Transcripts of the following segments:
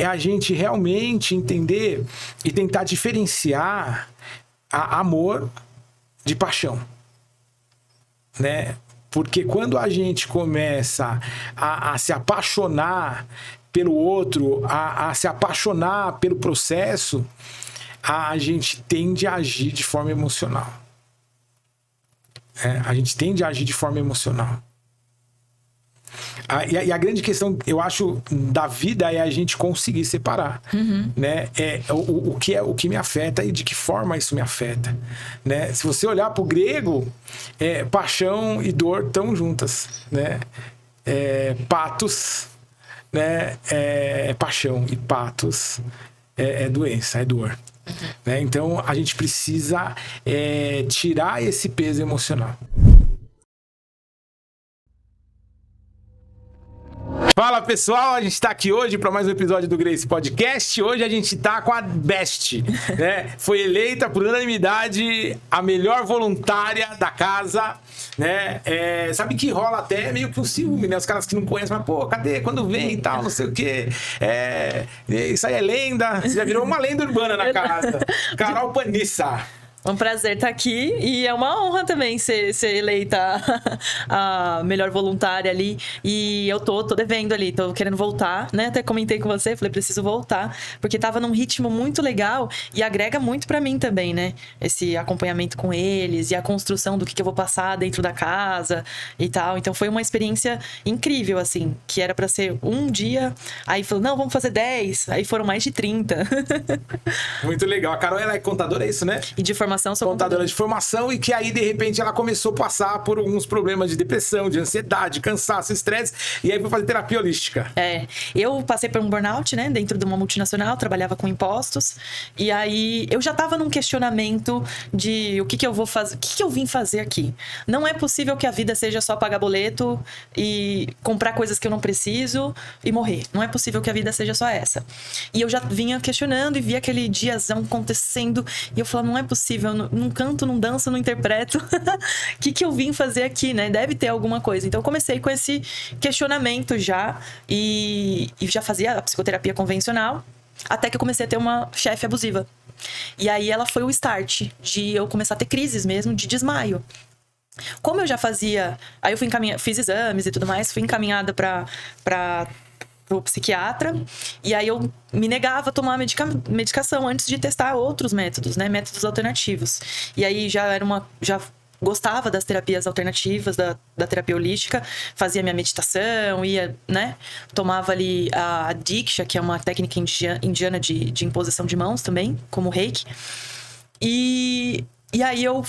é a gente realmente entender e tentar diferenciar amor de paixão, né? Porque quando a gente começa a se apaixonar pelo outro, a se apaixonar pelo processo, a gente tende a agir de forma emocional. A gente tende a agir de forma emocional. E a grande questão, eu acho, da vida é a gente conseguir separar, né? O que me afeta e de que forma isso me afeta, né? Se você olhar para o grego, paixão e dor estão juntas, né? Patos, né? É paixão, e patos é doença, é dor. Né? Então a gente precisa tirar esse peso emocional. Fala pessoal, a gente tá aqui hoje para mais um episódio do Grace Podcast. Hoje a gente tá com a Best, né? Foi eleita por unanimidade a melhor voluntária da casa, né? Sabe que rola até meio que um ciúme, né? Os caras que não conhecem, mas pô, cadê? Quando vem e tal, não sei o quê. Isso aí é lenda, você já virou uma lenda urbana na casa. Carol Panissa. Um prazer estar aqui e é uma honra também ser eleita a melhor voluntária ali. E eu tô devendo ali, tô querendo voltar, né? Até comentei com você, falei, preciso voltar, porque tava num ritmo muito legal e agrega muito pra mim também, né? Esse acompanhamento com eles e a construção do que eu vou passar dentro da casa e tal. Então foi uma experiência incrível, assim, que era pra ser um dia, aí falou, não, vamos fazer 10, aí foram mais de 30. Muito legal. A Carol, ela é contadora, é isso, né? E de formação, sou contadora de formação, e que aí, de repente, ela começou a passar por alguns problemas de depressão, de ansiedade, cansaço, estresse, e aí foi fazer terapia holística. Eu passei por um burnout, né, dentro de uma multinacional, trabalhava com impostos, e aí eu já tava num questionamento de o que eu vou fazer, o que eu vim fazer aqui. Não é possível que a vida seja só pagar boleto e comprar coisas que eu não preciso e morrer. Não é possível que a vida seja só essa. E eu já vinha questionando e via aquele diazão acontecendo, e eu falava, não é possível, eu não canto, não danço, não interpreto. O que eu vim fazer aqui, né? Deve ter alguma coisa. Então eu comecei com esse questionamento já e já fazia a psicoterapia convencional, até que eu comecei a ter uma chefe abusiva. E aí ela foi o start de eu começar a ter crises mesmo, de desmaio. Como eu já fazia... Aí eu fui fiz exames e tudo mais, fui encaminhada para o psiquiatra, e aí eu me negava a tomar medicação antes de testar outros métodos, né? Métodos alternativos. E aí já gostava das terapias alternativas, da terapia holística, fazia minha meditação, ia, né? Tomava ali a Diksha, que é uma técnica indiana de imposição de mãos também, como reiki. E aí eu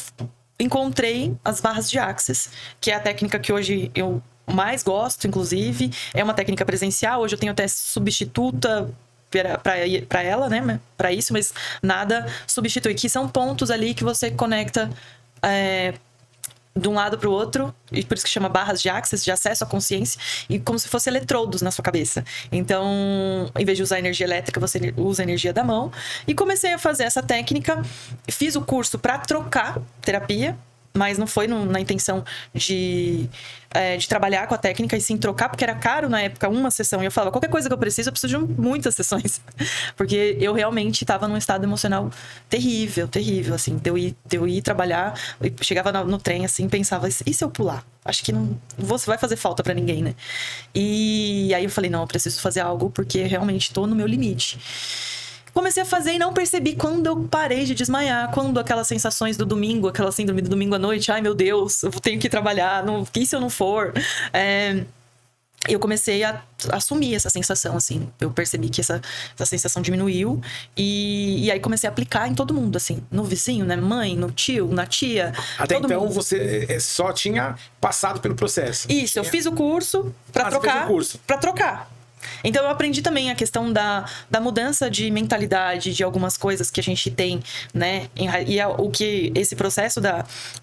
encontrei as barras de Axis, que é a técnica que hoje eu mais gosto, inclusive. É uma técnica presencial. Hoje eu tenho até substituta para ela, né? Para isso, mas nada substitui. Que são pontos ali que você conecta de um lado para o outro, e por isso que chama barras de Axis, de acesso à consciência, e como se fosse eletrodos na sua cabeça. Então, em vez de usar energia elétrica, você usa a energia da mão. E comecei a fazer essa técnica. Fiz o curso para trocar terapia, mas não foi na intenção de trabalhar com a técnica e sim trocar, porque era caro na época uma sessão. E eu falava, qualquer coisa que eu preciso de muitas sessões. Porque eu realmente estava num estado emocional terrível, assim. De eu ir trabalhar, eu chegava no trem assim, pensava, e se eu pular? Acho que não vai fazer falta pra ninguém, né? E aí eu falei, não, eu preciso fazer algo porque realmente tô no meu limite. Comecei a fazer e não percebi quando eu parei de desmaiar, quando aquelas sensações do domingo, aquela síndrome do domingo à noite, ai meu Deus, eu tenho que trabalhar, e se eu não for? Eu comecei a assumir essa sensação, assim. Eu percebi que essa sensação diminuiu e aí comecei a aplicar em todo mundo, assim. No vizinho, né? Mãe, no tio, na tia. Até então mundo. Você só tinha passado pelo processo. Isso, eu fiz o curso pra trocar. Pra trocar. Então eu aprendi também a questão da mudança de mentalidade de algumas coisas que a gente tem, né? E o que esse processo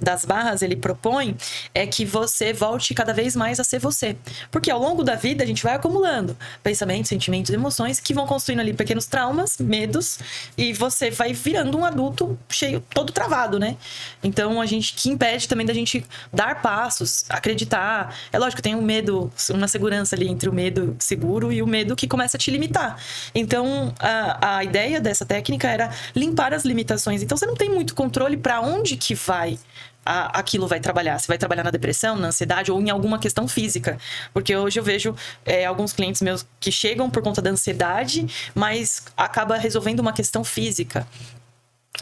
das barras ele propõe é que você volte cada vez mais a ser você. Porque ao longo da vida a gente vai acumulando pensamentos, sentimentos, emoções que vão construindo ali pequenos traumas, medos, e você vai virando um adulto cheio, todo travado, né? Então a gente que impede também da gente dar passos, acreditar. É lógico, tem um medo, uma segurança ali entre o medo seguro medo, e o medo que começa a te limitar. Então, a ideia dessa técnica era limpar as limitações. Então, você não tem muito controle para onde que aquilo vai trabalhar. Você vai trabalhar na depressão, na ansiedade ou em alguma questão física. Porque hoje eu vejo alguns clientes meus que chegam por conta da ansiedade, mas acaba resolvendo uma questão física.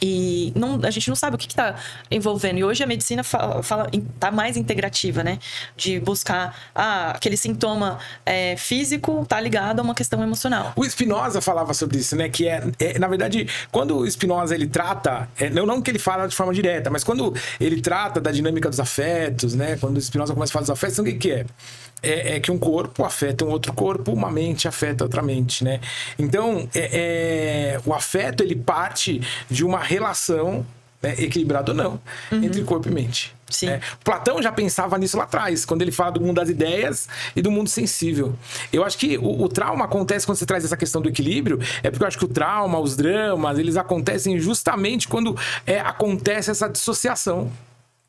E a gente não sabe o que está envolvendo. E hoje a medicina tá mais integrativa, né? De buscar aquele sintoma físico tá ligado a uma questão emocional. O Spinoza falava sobre isso, né? Que na verdade, quando o Spinoza ele trata, não que ele fala de forma direta, mas quando ele trata da dinâmica dos afetos, né? Quando o Spinoza começa a falar dos afetos, então o que é? É que um corpo afeta um outro corpo, uma mente afeta outra mente, né? Então, o afeto, ele parte de uma relação, né, equilibrada ou não, entre corpo e mente. Sim. Platão já pensava nisso lá atrás, quando ele fala do mundo das ideias e do mundo sensível. Eu acho que o trauma acontece quando você traz essa questão do equilíbrio, porque eu acho que o trauma, os dramas, eles acontecem justamente quando acontece essa dissociação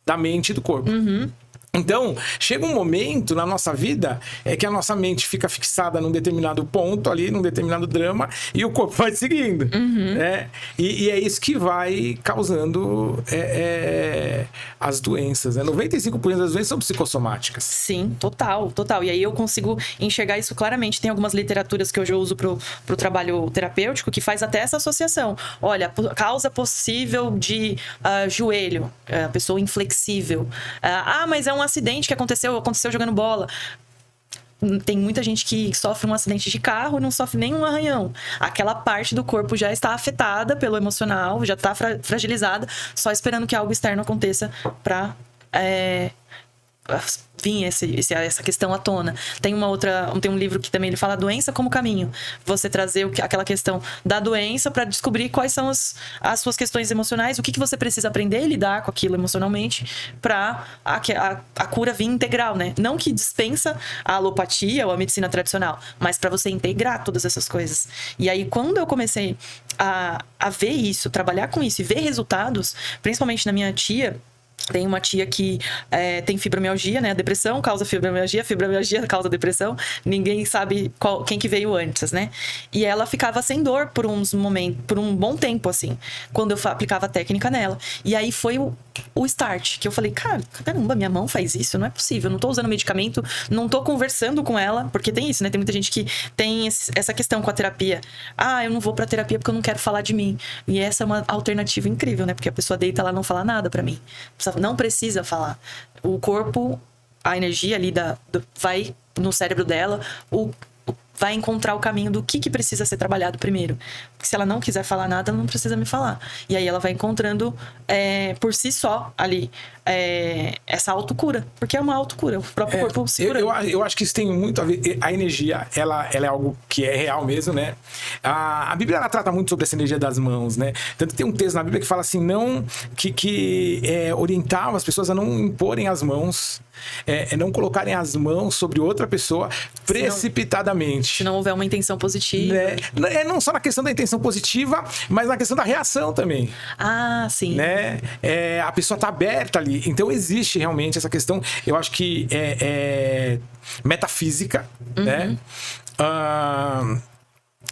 da mente e do corpo. Então, chega um momento na nossa vida que a nossa mente fica fixada num determinado ponto ali, num determinado drama, e o corpo vai seguindo. Né? E é isso que vai causando as doenças. Né? 95% das doenças são psicossomáticas. Sim, total. E aí eu consigo enxergar isso claramente. Tem algumas literaturas que hoje eu uso pro trabalho terapêutico que faz até essa associação. Olha, causa possível de joelho, a pessoa inflexível. Mas é um acidente que aconteceu jogando bola. Tem muita gente que sofre um acidente de carro e não sofre nenhum arranhão. Aquela parte do corpo já está afetada pelo emocional, já está fragilizada, só esperando que algo externo aconteça para vir essa questão à tona. Tem um livro que também ele fala doença como caminho. Você trazer aquela questão da doença para descobrir quais são as suas questões emocionais, o que você precisa aprender e lidar com aquilo emocionalmente para a cura vir integral, né? Não que dispensa a alopatia ou a medicina tradicional, mas para você integrar todas essas coisas. E aí, quando eu comecei a ver isso, trabalhar com isso e ver resultados, principalmente na minha tia. Tem uma tia que tem fibromialgia, né? A depressão causa fibromialgia causa depressão. Ninguém sabe quem que veio antes, né? E ela ficava sem dor por um bom tempo, assim, quando eu aplicava a técnica nela. E aí foi o start, que eu falei, caramba, minha mão faz isso? Não é possível, eu não tô usando medicamento, não tô conversando com ela, porque tem isso, né? Tem muita gente que tem essa questão com a terapia. Eu não vou pra terapia porque eu não quero falar de mim. E essa é uma alternativa incrível, né? Porque a pessoa deita lá e não fala nada pra mim. Não precisa falar. O corpo, a energia ali vai no cérebro dela, vai encontrar o caminho do que precisa ser trabalhado primeiro. Porque se ela não quiser falar nada, ela não precisa me falar. E aí ela vai encontrando por si só ali essa autocura. Porque é uma autocura, o próprio corpo se cura. Eu acho que isso tem muito a ver. A energia, ela é algo que é real mesmo, né? A Bíblia, ela trata muito sobre essa energia das mãos, né? Tanto que tem um texto na Bíblia que fala assim, que orientava as pessoas a não imporem as mãos, não colocarem as mãos sobre outra pessoa precipitadamente. Se não houver uma intenção positiva. Não só na questão da intenção positiva, mas na questão da reação também. Sim. Né? A pessoa tá aberta ali. Então existe realmente essa questão, eu acho que metafísica, né?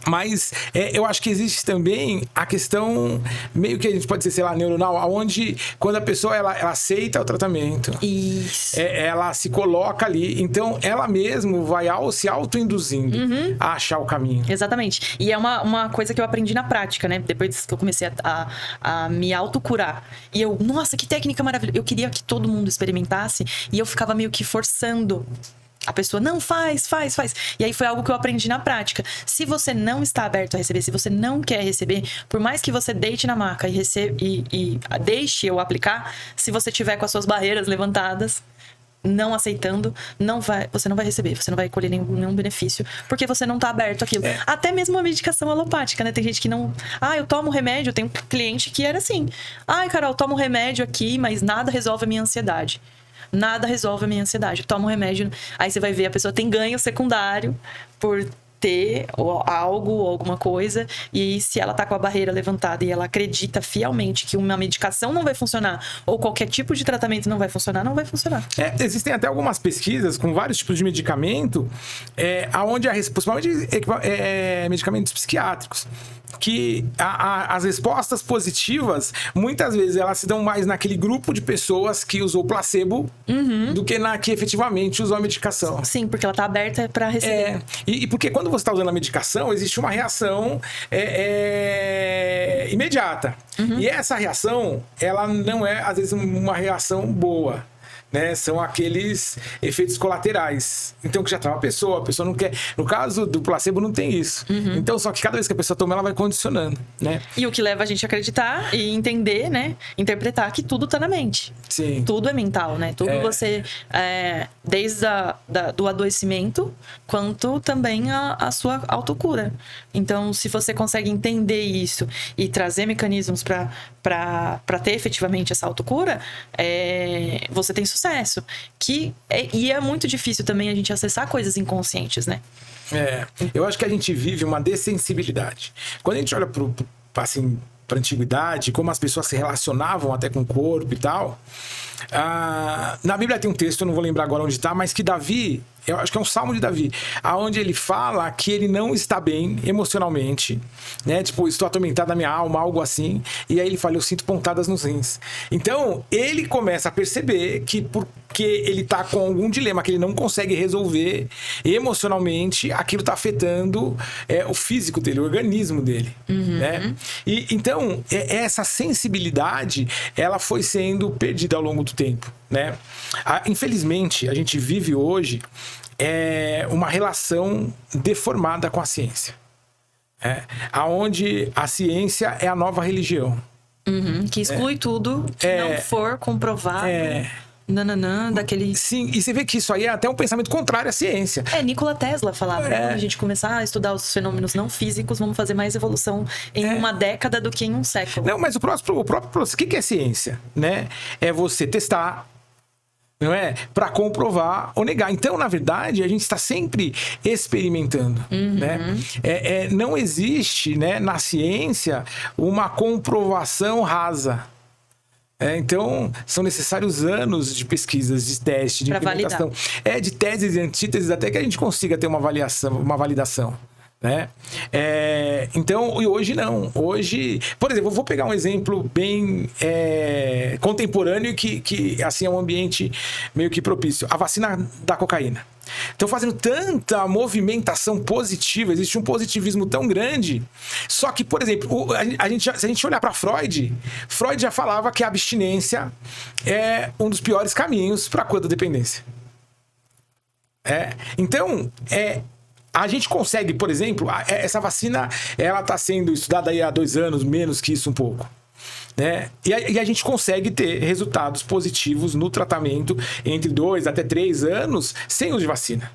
Mas eu acho que existe também a questão, meio que a gente pode dizer, sei lá, neuronal, onde quando a pessoa ela aceita o tratamento, isso. Ela se coloca ali, então ela mesmo vai se auto-induzindo a achar o caminho. Exatamente. E é uma coisa que eu aprendi na prática, né? Depois que eu comecei a me autocurar. E nossa, que técnica maravilhosa. Eu queria que todo mundo experimentasse e eu ficava meio que forçando. A pessoa, não, faz. E aí foi algo que eu aprendi na prática. Se você não está aberto a receber, se você não quer receber, por mais que você deite na maca e deixe eu aplicar, se você tiver com as suas barreiras levantadas, não aceitando, você não vai receber, você não vai colher nenhum benefício, porque você não está aberto àquilo. Até mesmo a medicação alopática, né? Tem gente que não... eu tomo remédio, eu tenho um cliente que era assim. Carol, eu tomo remédio aqui, mas nada resolve a minha ansiedade. Nada resolve a minha ansiedade. Toma um remédio, aí você vai ver, a pessoa tem ganho secundário por ter algo ou alguma coisa, e aí, se ela tá com a barreira levantada e ela acredita fielmente que uma medicação não vai funcionar ou qualquer tipo de tratamento não vai funcionar, não vai funcionar. Existem até algumas pesquisas com vários tipos de medicamento, onde principalmente medicamentos psiquiátricos, que as respostas positivas, muitas vezes elas se dão mais naquele grupo de pessoas que usou placebo do que na que efetivamente usou a medicação. Sim, porque ela tá aberta para receber. E porque quando você está usando a medicação, existe uma reação imediata. E essa reação, ela não é, às vezes, uma reação boa. Né? São aqueles efeitos colaterais. Então, que já tá a pessoa não quer. No caso do placebo, não tem isso. Então, só que cada vez que a pessoa toma, ela vai condicionando, né? E o que leva a gente a acreditar e entender, né? Interpretar que tudo tá na mente. Sim. Tudo é mental, né? Tudo você... desde do adoecimento, quanto também a sua autocura. Então, se você consegue entender isso e trazer mecanismos para ter efetivamente essa autocura, você tem sucesso. E é muito difícil também a gente acessar coisas inconscientes, né? Eu acho que a gente vive uma dessensibilidade. Quando a gente olha para a antiguidade, como as pessoas se relacionavam até com o corpo e tal, na Bíblia tem um texto, eu não vou lembrar agora onde está, mas que Davi, eu acho que é um salmo de Davi, aonde ele fala que ele não está bem emocionalmente, né? Tipo, estou atormentado na minha alma, algo assim. E aí ele fala, eu sinto pontadas nos rins. Então, ele começa a perceber que porque ele tá com algum dilema que ele não consegue resolver emocionalmente, aquilo tá afetando o físico dele, o organismo dele, né? E então, essa sensibilidade, ela foi sendo perdida ao longo do tempo, né? Infelizmente, a gente vive hoje uma relação deformada com a ciência, aonde a ciência é a nova religião. Que exclui tudo que não for comprovado. Daquele... Sim, e você vê que isso aí é até um pensamento contrário à ciência. Nikola Tesla falava, né? A gente começar a estudar os fenômenos não físicos, vamos fazer mais evolução em uma década do que em um século. Não, mas o próprio processo, o que é ciência, né? É você testar, não é? Para comprovar ou negar. Então, na verdade, a gente está sempre experimentando, né? Não existe, né, na ciência uma comprovação rasa. Então, são necessários anos de pesquisas, de teste, de implementação. De teses e antíteses, até que a gente consiga ter uma validação. Né? Então, e hoje não. Hoje, por exemplo, eu vou pegar um exemplo bem contemporâneo que assim é um ambiente meio que propício. A vacina da cocaína. Estão fazendo tanta movimentação positiva, existe um positivismo tão grande. Só que, por exemplo, se a gente olhar para Freud já falava que a abstinência é um dos piores caminhos para a cura da dependência. Então, a gente consegue, por exemplo, essa vacina, ela está sendo estudada aí há 2 anos, menos que isso um pouco. Né? E a gente consegue ter resultados positivos no tratamento entre 2 até 3 anos sem uso de vacina.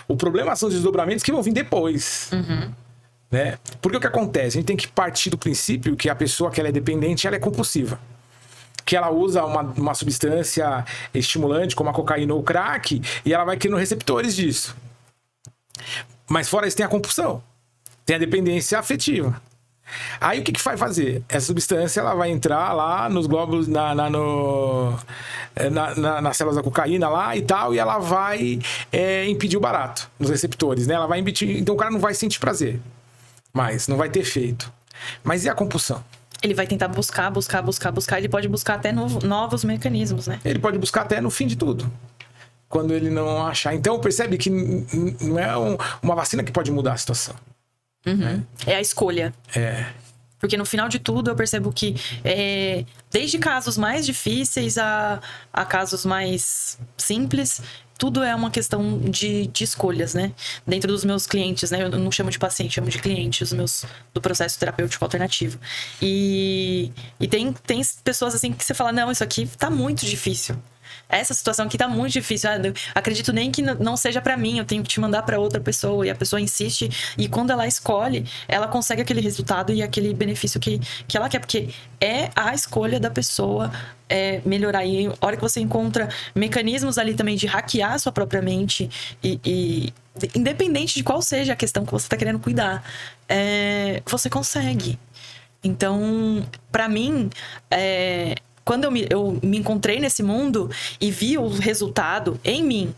O problema são os desdobramentos que vão vir depois. Né? Porque o que acontece? A gente tem que partir do princípio que a pessoa que ela é dependente, ela é compulsiva. Que ela usa uma substância estimulante, como a cocaína ou o crack, e ela vai criando receptores disso. Mas fora isso tem a compulsão, tem a dependência afetiva. Aí o que vai fazer? Essa substância ela vai entrar lá nos glóbulos, nas células da cocaína lá e tal, e ela vai impedir o barato nos receptores, né? Ela vai impedir, então o cara não vai sentir prazer, mas não vai ter efeito. Mas e a compulsão? Ele vai tentar buscar, ele pode buscar até novos mecanismos, né? Ele pode buscar até no fim de tudo. Quando ele não achar. Então, percebe que não é uma vacina que pode mudar a situação. É a escolha. Porque no final de tudo, eu percebo que desde casos mais difíceis a casos mais simples, tudo é uma questão de escolhas, né? Dentro dos meus clientes, né? Eu não chamo de paciente, chamo de clientes, do processo terapêutico alternativo. E tem pessoas assim que você fala, não, isso aqui tá muito difícil. Essa situação aqui tá muito difícil. Acredito nem que não seja pra mim, eu tenho que te mandar pra outra pessoa. E a pessoa insiste, e quando ela escolhe, ela consegue aquele resultado e aquele benefício que ela quer, porque é a escolha da pessoa melhorar. E a hora que você encontra mecanismos ali também de hackear a sua própria mente e independente de qual seja a questão que você tá querendo cuidar, você consegue. Então, pra mim, quando eu me encontrei nesse mundo e vi o resultado em mim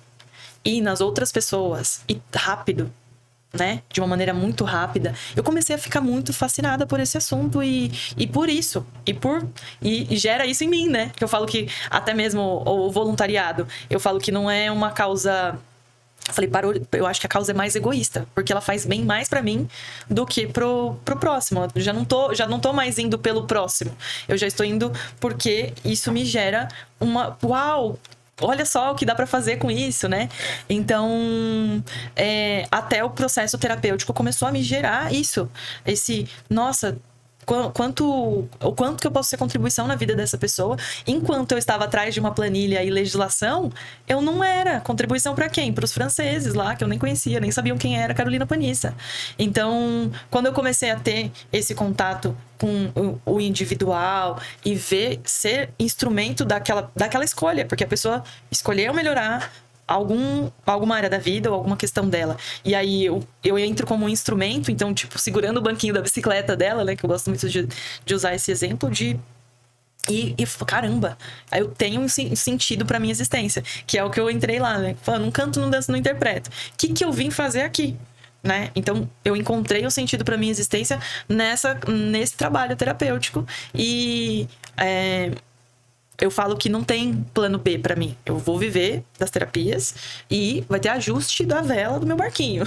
e nas outras pessoas, e rápido, né? De uma maneira muito rápida, eu comecei a ficar muito fascinada por esse assunto e por isso. E gera isso em mim, né? Que eu falo que até mesmo o voluntariado, eu falo que não é uma causa... Eu falei, eu acho que a causa é mais egoísta, porque ela faz bem mais pra mim do que pro próximo. Eu já não tô mais indo pelo próximo. Eu já estou indo porque isso me gera uma... Uau! Olha só o que dá pra fazer com isso, né? Então, até o processo terapêutico começou a me gerar isso. Nossa... O quanto que eu posso ser contribuição na vida dessa pessoa. Enquanto eu estava atrás de uma planilha e legislação, eu não era. Contribuição para quem? Para os franceses lá, que eu nem conhecia, nem sabiam quem era Carolina Panissa. Então, quando eu comecei a ter esse contato com o individual e ser instrumento daquela escolha, porque a pessoa escolheu melhorar alguma área da vida ou alguma questão dela. E aí eu entro como um instrumento, então, tipo, segurando o banquinho da bicicleta dela, né? Que eu gosto muito de usar esse exemplo E caramba, aí eu tenho um sentido pra minha existência, que é o que eu entrei lá, né? Falando, não canto, não danço, não interpreto. O que eu vim fazer aqui? Né? Então, eu encontrei o sentido pra minha existência nesse trabalho terapêutico. E... eu falo que não tem plano B pra mim. Eu vou viver das terapias e vai ter ajuste da vela do meu barquinho.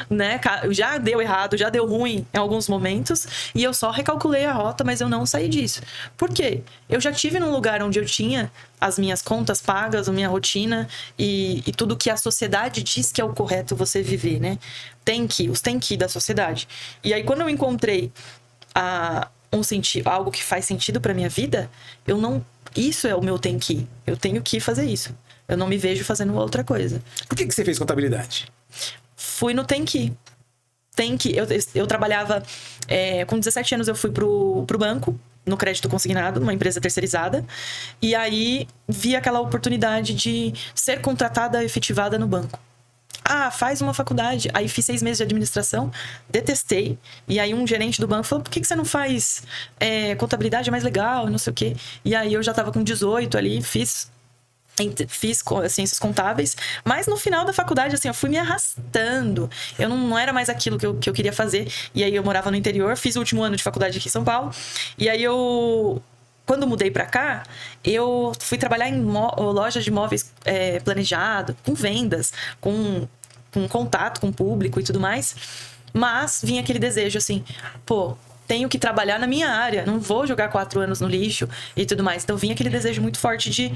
Né? Já deu errado, já deu ruim em alguns momentos e eu só recalculei a rota, mas eu não saí disso. Por quê? Eu já tive num lugar onde eu tinha as minhas contas pagas, a minha rotina e tudo que a sociedade diz que é o correto você viver, né? Os tem que da sociedade. E aí, quando eu encontrei algo que faz sentido pra minha vida, isso é o meu tem que. Eu tenho que fazer isso. Eu não me vejo fazendo outra coisa. Por que você fez contabilidade? Fui no tem que. Eu trabalhava... com 17 anos eu fui pro banco, no crédito consignado, numa empresa terceirizada. E aí vi aquela oportunidade de ser contratada, efetivada no banco. Faz uma faculdade. Aí fiz 6 meses de administração, detestei. E aí um gerente do banco falou, por que você não faz contabilidade? É mais legal, não sei o quê. E aí eu já tava com 18 ali, fiz ciências contábeis. Mas no final da faculdade, assim, eu fui me arrastando. Eu não era mais aquilo que eu queria fazer. E aí eu morava no interior, fiz o último ano de faculdade aqui em São Paulo. E aí quando mudei pra cá, eu fui trabalhar em loja de imóveis planejado, com vendas, com contato com o público e tudo mais. Mas vinha aquele desejo assim, tenho que trabalhar na minha área, não vou jogar 4 anos no lixo e tudo mais. Então vinha aquele desejo muito forte de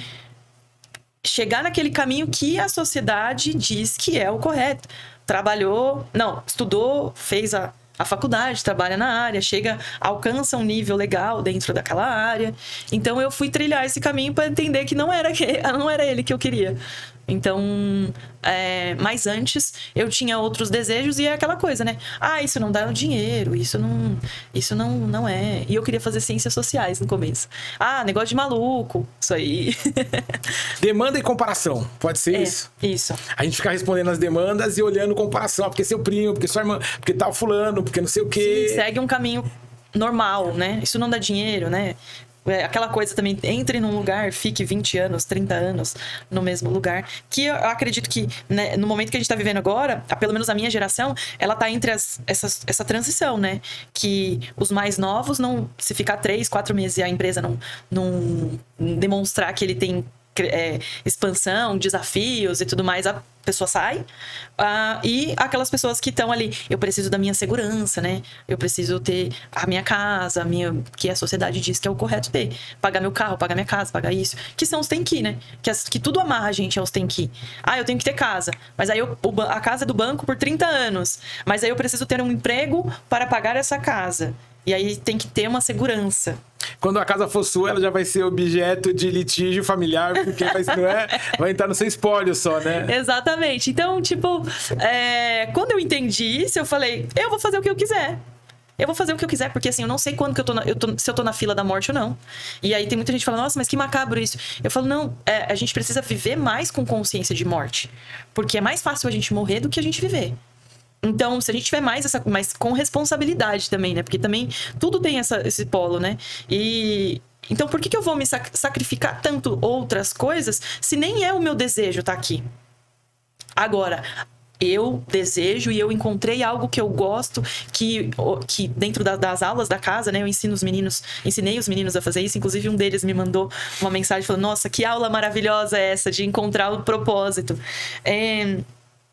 chegar naquele caminho que a sociedade diz que é o correto. Estudou, fez a faculdade, trabalha na área, alcança um nível legal dentro daquela área. Então eu fui trilhar esse caminho para entender que não era ele que eu queria. Então, mas antes eu tinha outros desejos e é aquela coisa, né? Isso não dá dinheiro, isso não é. E eu queria fazer ciências sociais no começo. Negócio de maluco, isso aí. Demanda e comparação, pode ser isso? Isso. A gente fica respondendo as demandas e olhando comparação, porque seu primo, porque sua irmã, porque tal fulano, porque não sei o quê. Sim, segue um caminho normal, né? Isso não dá dinheiro, né? Aquela coisa também, entre num lugar, fique 20 anos, 30 anos no mesmo lugar. Que eu acredito que, né, no momento que a gente tá vivendo agora, pelo menos a minha geração, ela tá entre essa transição, né? Que os mais novos, se ficar 3, 4 meses e a empresa não demonstrar que ele tem expansão, desafios e tudo mais, a pessoa sai. E aquelas pessoas que estão ali, eu preciso da minha segurança, né? Eu preciso ter a minha casa, que a sociedade diz que é o correto ter. Pagar meu carro, pagar minha casa, pagar isso. Que são os tem que, né? Que tudo amarra a gente aos tem que. Eu tenho que ter casa. Mas aí a casa é do banco por 30 anos. Mas aí eu preciso ter um emprego para pagar essa casa. E aí tem que ter uma segurança. Quando a casa for sua, ela já vai ser objeto de litígio familiar, porque vai entrar no seu espólio só, né? Exatamente. Então, tipo, quando eu entendi isso, eu falei, eu vou fazer o que eu quiser. Eu vou fazer o que eu quiser, porque assim, eu não sei quando que se eu tô na fila da morte ou não. E aí tem muita gente que fala, nossa, mas que macabro isso. Eu falo, não, a gente precisa viver mais com consciência de morte. Porque é mais fácil a gente morrer do que a gente viver. Então, se a gente tiver mais com responsabilidade também, né? Porque também tudo tem esse polo, né? Então, por que eu vou me sacrificar tanto outras coisas se nem é o meu desejo estar aqui? Agora, eu desejo e eu encontrei algo que eu gosto, que dentro das aulas da casa, né, eu ensinei os meninos a fazer isso. Inclusive, um deles me mandou uma mensagem falando, nossa, que aula maravilhosa é essa de encontrar o propósito.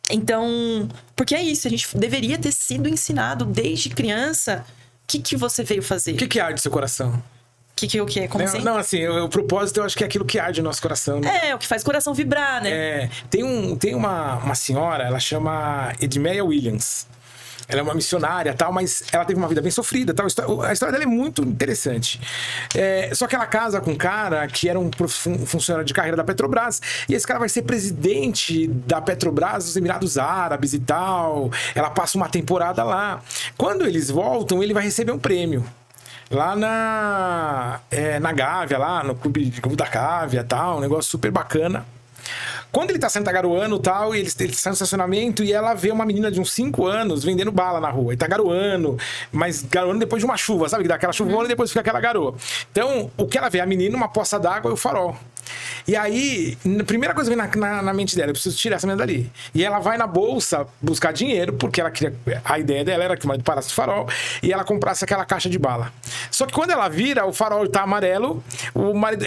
Então, porque é isso, a gente deveria ter sido ensinado desde criança o que você veio fazer. O que arde seu coração? O que é? Como assim? Não, assim, o propósito eu acho que é aquilo que arde o nosso coração, né? É, o que faz o coração vibrar, né? Tem uma senhora, ela chama Edmeia Williams. Ela é uma missionária, tal, mas ela teve uma vida bem sofrida, tal. A história dela é muito interessante. Só que ela casa com um cara que era um funcionário de carreira da Petrobras, e esse cara vai ser presidente da Petrobras dos Emirados Árabes e tal. Ela passa uma temporada lá. Quando eles voltam, ele vai receber um prêmio. Lá na Gávea, lá no Clube da Gávea e tal, um negócio super bacana. Quando ele tá sendo garoando e tal, e ele sai no estacionamento e ela vê uma menina de uns 5 anos vendendo bala na rua. E tá garoando, mas garoando depois de uma chuva, sabe? Que dá aquela chuvona e depois fica aquela garoa. Então, o que ela vê? A menina, uma poça d'água e o farol. E aí, a primeira coisa que vem na mente dela, eu preciso tirar essa menina dali. E ela vai na bolsa buscar dinheiro, porque ela queria. A ideia dela era que o marido parasse de farol e ela comprasse aquela caixa de bala. Só que quando ela vira, o farol tá amarelo,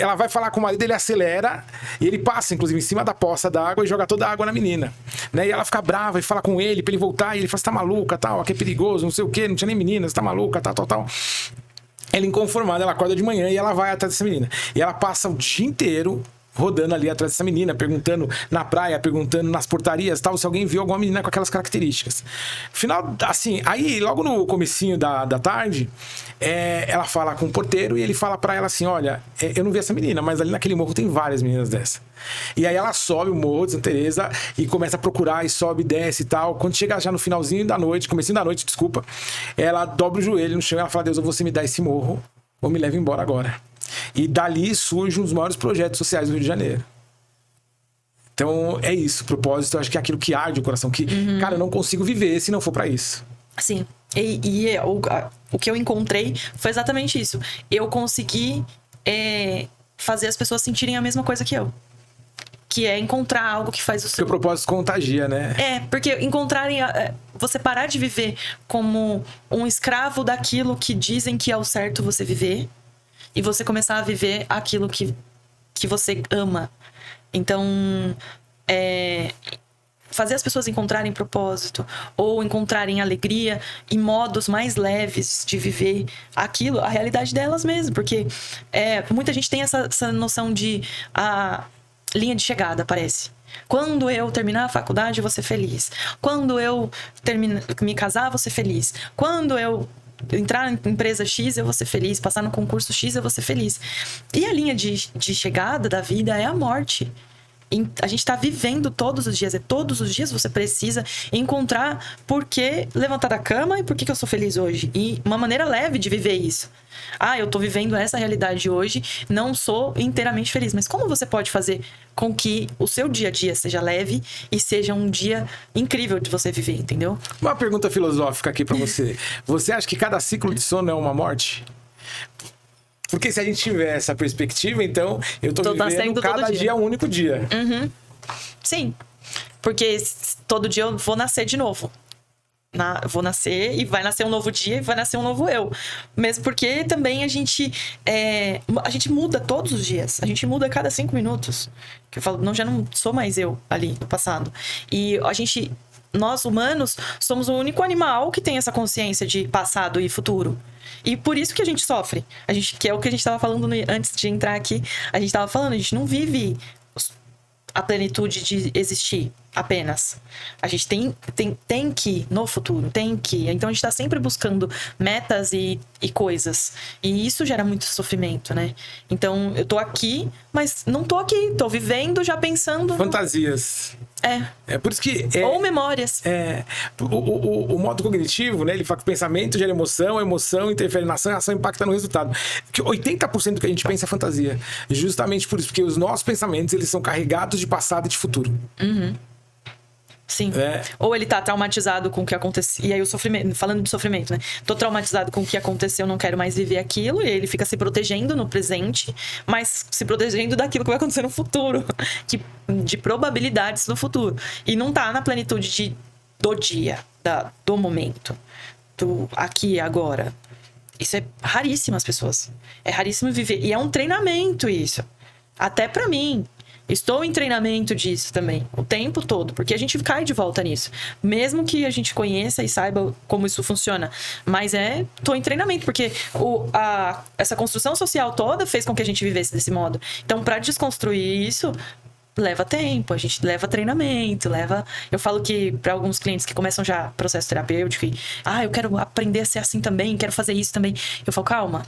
ela vai falar com o marido, ele acelera e ele passa, inclusive, em cima da poça d'água e joga toda a água na menina. Né? E ela fica brava e fala com ele pra ele voltar. E ele fala: você tá maluca, tal, aqui é perigoso, não sei o quê, não tinha nem menina, você tá maluca, tal. Ela inconformada, ela acorda de manhã e ela vai atrás dessa menina. E ela passa o dia inteiro rodando ali atrás dessa menina, perguntando na praia, perguntando nas portarias, tal, se alguém viu alguma menina com aquelas características. Final, assim, aí logo no comecinho da tarde, ela fala com o porteiro e ele fala pra ela assim: olha, eu não vi essa menina, mas ali naquele morro tem várias meninas dessa. E aí ela sobe o morro de Santa Teresa e começa a procurar e sobe, desce e tal. Quando chega já no finalzinho da noite, comecinho da noite, desculpa, ela dobra o joelho no chão e ela fala: Deus, ou você me dá esse morro ou me leva embora agora. E dali surge um dos maiores projetos sociais do Rio de Janeiro. Então, é isso. O propósito, eu acho que é aquilo que arde o coração. Que, cara, eu não consigo viver se não for pra isso. Sim. O que eu encontrei foi exatamente isso. Eu consegui fazer as pessoas sentirem a mesma coisa que eu. Que é encontrar algo que faz o seu... Porque o propósito contagia, né? Porque encontrarem... Você parar de viver como um escravo daquilo que dizem que é o certo você viver... E você começar a viver aquilo que você ama. Então, fazer as pessoas encontrarem propósito ou encontrarem alegria em modos mais leves de viver aquilo, a realidade delas mesmo. Porque muita gente tem essa noção de linha de chegada, parece. Quando eu terminar a faculdade, eu vou ser feliz. Quando eu me casar, eu vou ser feliz. Quando eu entrar na empresa X, eu vou ser feliz. Passar no concurso X, eu vou ser feliz. E a linha de chegada da vida é a morte. A gente tá vivendo todos os dias. Todos os dias você precisa encontrar por que levantar da cama e por que eu sou feliz hoje. E uma maneira leve de viver isso. Eu tô vivendo essa realidade hoje, não sou inteiramente feliz. Mas como você pode fazer com que o seu dia a dia seja leve e seja um dia incrível de você viver, entendeu? Uma pergunta filosófica aqui pra você. Você acha que cada ciclo de sono é uma morte? Porque se a gente tiver essa perspectiva, então eu tô vivendo cada dia um único dia. Uhum. Sim. Porque todo dia eu vou nascer de novo. Vou nascer e vai nascer um novo dia e vai nascer um novo eu. Mesmo porque também a gente muda todos os dias. A gente muda a cada 5 minutos. Que eu falo, já não sou mais eu ali no passado. E nós humanos somos o único animal que tem essa consciência de passado e futuro. E por isso que a gente sofre. Que é o que a gente estava falando antes de entrar aqui. A gente estava falando, a gente não vive a plenitude de existir. apenas. A gente tem que, no futuro, tem que. Então a gente tá sempre buscando metas e coisas. E isso gera muito sofrimento, né? Então eu tô aqui, mas não tô aqui. Tô vivendo, já pensando... Fantasias. É por isso que... Ou memórias. O modo cognitivo, né? Ele fala que o pensamento gera emoção, a emoção interfere na ação e a ação impacta no resultado. Que 80% do que a gente pensa é fantasia. Justamente por isso, porque os nossos pensamentos, eles são carregados de passado e de futuro. Sim. Ou ele tá traumatizado com o que aconteceu. E aí o sofrimento, falando de sofrimento, né? Tô traumatizado com o que aconteceu, não quero mais viver aquilo. E aí ele fica se protegendo no presente, mas se protegendo daquilo que vai acontecer no futuro. De probabilidades do futuro. E não tá na plenitude do dia, do momento. Do aqui e agora. Isso é raríssimo as pessoas. É raríssimo viver. E é um treinamento isso. Até pra mim. Estou em treinamento disso também, o tempo todo, porque a gente cai de volta nisso. Mesmo que a gente conheça e saiba como isso funciona. Mas tô em treinamento, porque essa construção social toda fez com que a gente vivesse desse modo. Então, para desconstruir isso, leva tempo, a gente leva treinamento, Eu falo que para alguns clientes que começam já processo terapêutico, eu quero aprender a ser assim também, quero fazer isso também. Eu falo, calma.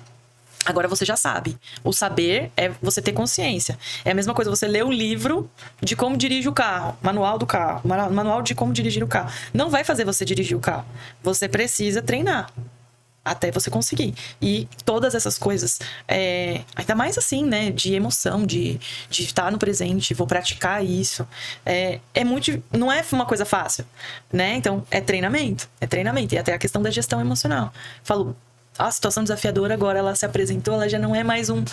Agora você já sabe. O saber é você ter consciência. É a mesma coisa você ler o livro de como dirige o carro, manual do carro, manual de como dirigir o carro. Não vai fazer você dirigir o carro. Você precisa treinar até você conseguir. E todas essas coisas, ainda mais assim, né? De emoção, de estar no presente, vou praticar isso. Não é uma coisa fácil, né? Então, é treinamento. E até a questão da gestão emocional. Falo, a situação desafiadora agora, ela se apresentou, ela já não é mais um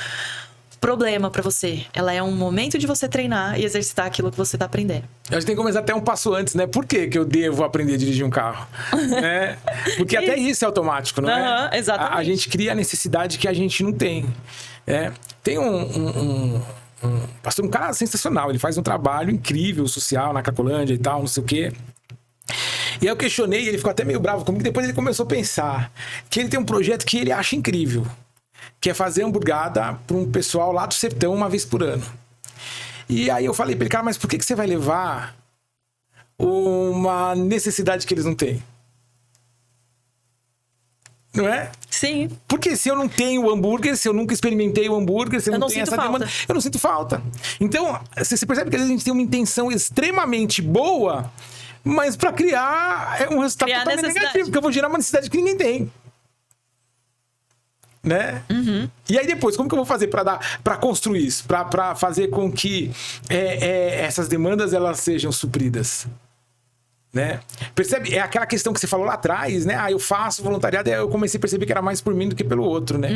problema pra você. Ela é um momento de você treinar e exercitar aquilo que você tá aprendendo. A gente tem que começar até um passo antes, né? Por que eu devo aprender a dirigir um carro? Né? Porque até isso é automático, não é? Exatamente. A gente cria a necessidade que a gente não tem. Tem um pastor, um cara sensacional, ele faz um trabalho incrível, social, na Cracolândia e tal, não sei o quê. E aí eu questionei, ele ficou até meio bravo comigo, depois ele começou a pensar que ele tem um projeto que ele acha incrível, que é fazer hamburgada para um pessoal lá do sertão uma vez por ano. E aí eu falei para ele, cara, mas por que você vai levar uma necessidade que eles não têm? Não é? Sim. Porque se eu não tenho o hambúrguer, se eu nunca experimentei o hambúrguer, se eu não tenho essa demanda, eu não sinto falta. Então, você percebe que às vezes a gente tem uma intenção extremamente boa, mas para criar um resultado totalmente negativo, porque eu vou gerar uma necessidade que ninguém tem. Né? E aí depois, como que eu vou fazer para construir isso? Para fazer com que essas demandas elas sejam supridas? Né? Percebe? É aquela questão que você falou lá atrás, né? Eu faço voluntariado, e eu comecei a perceber que era mais por mim do que pelo outro, né?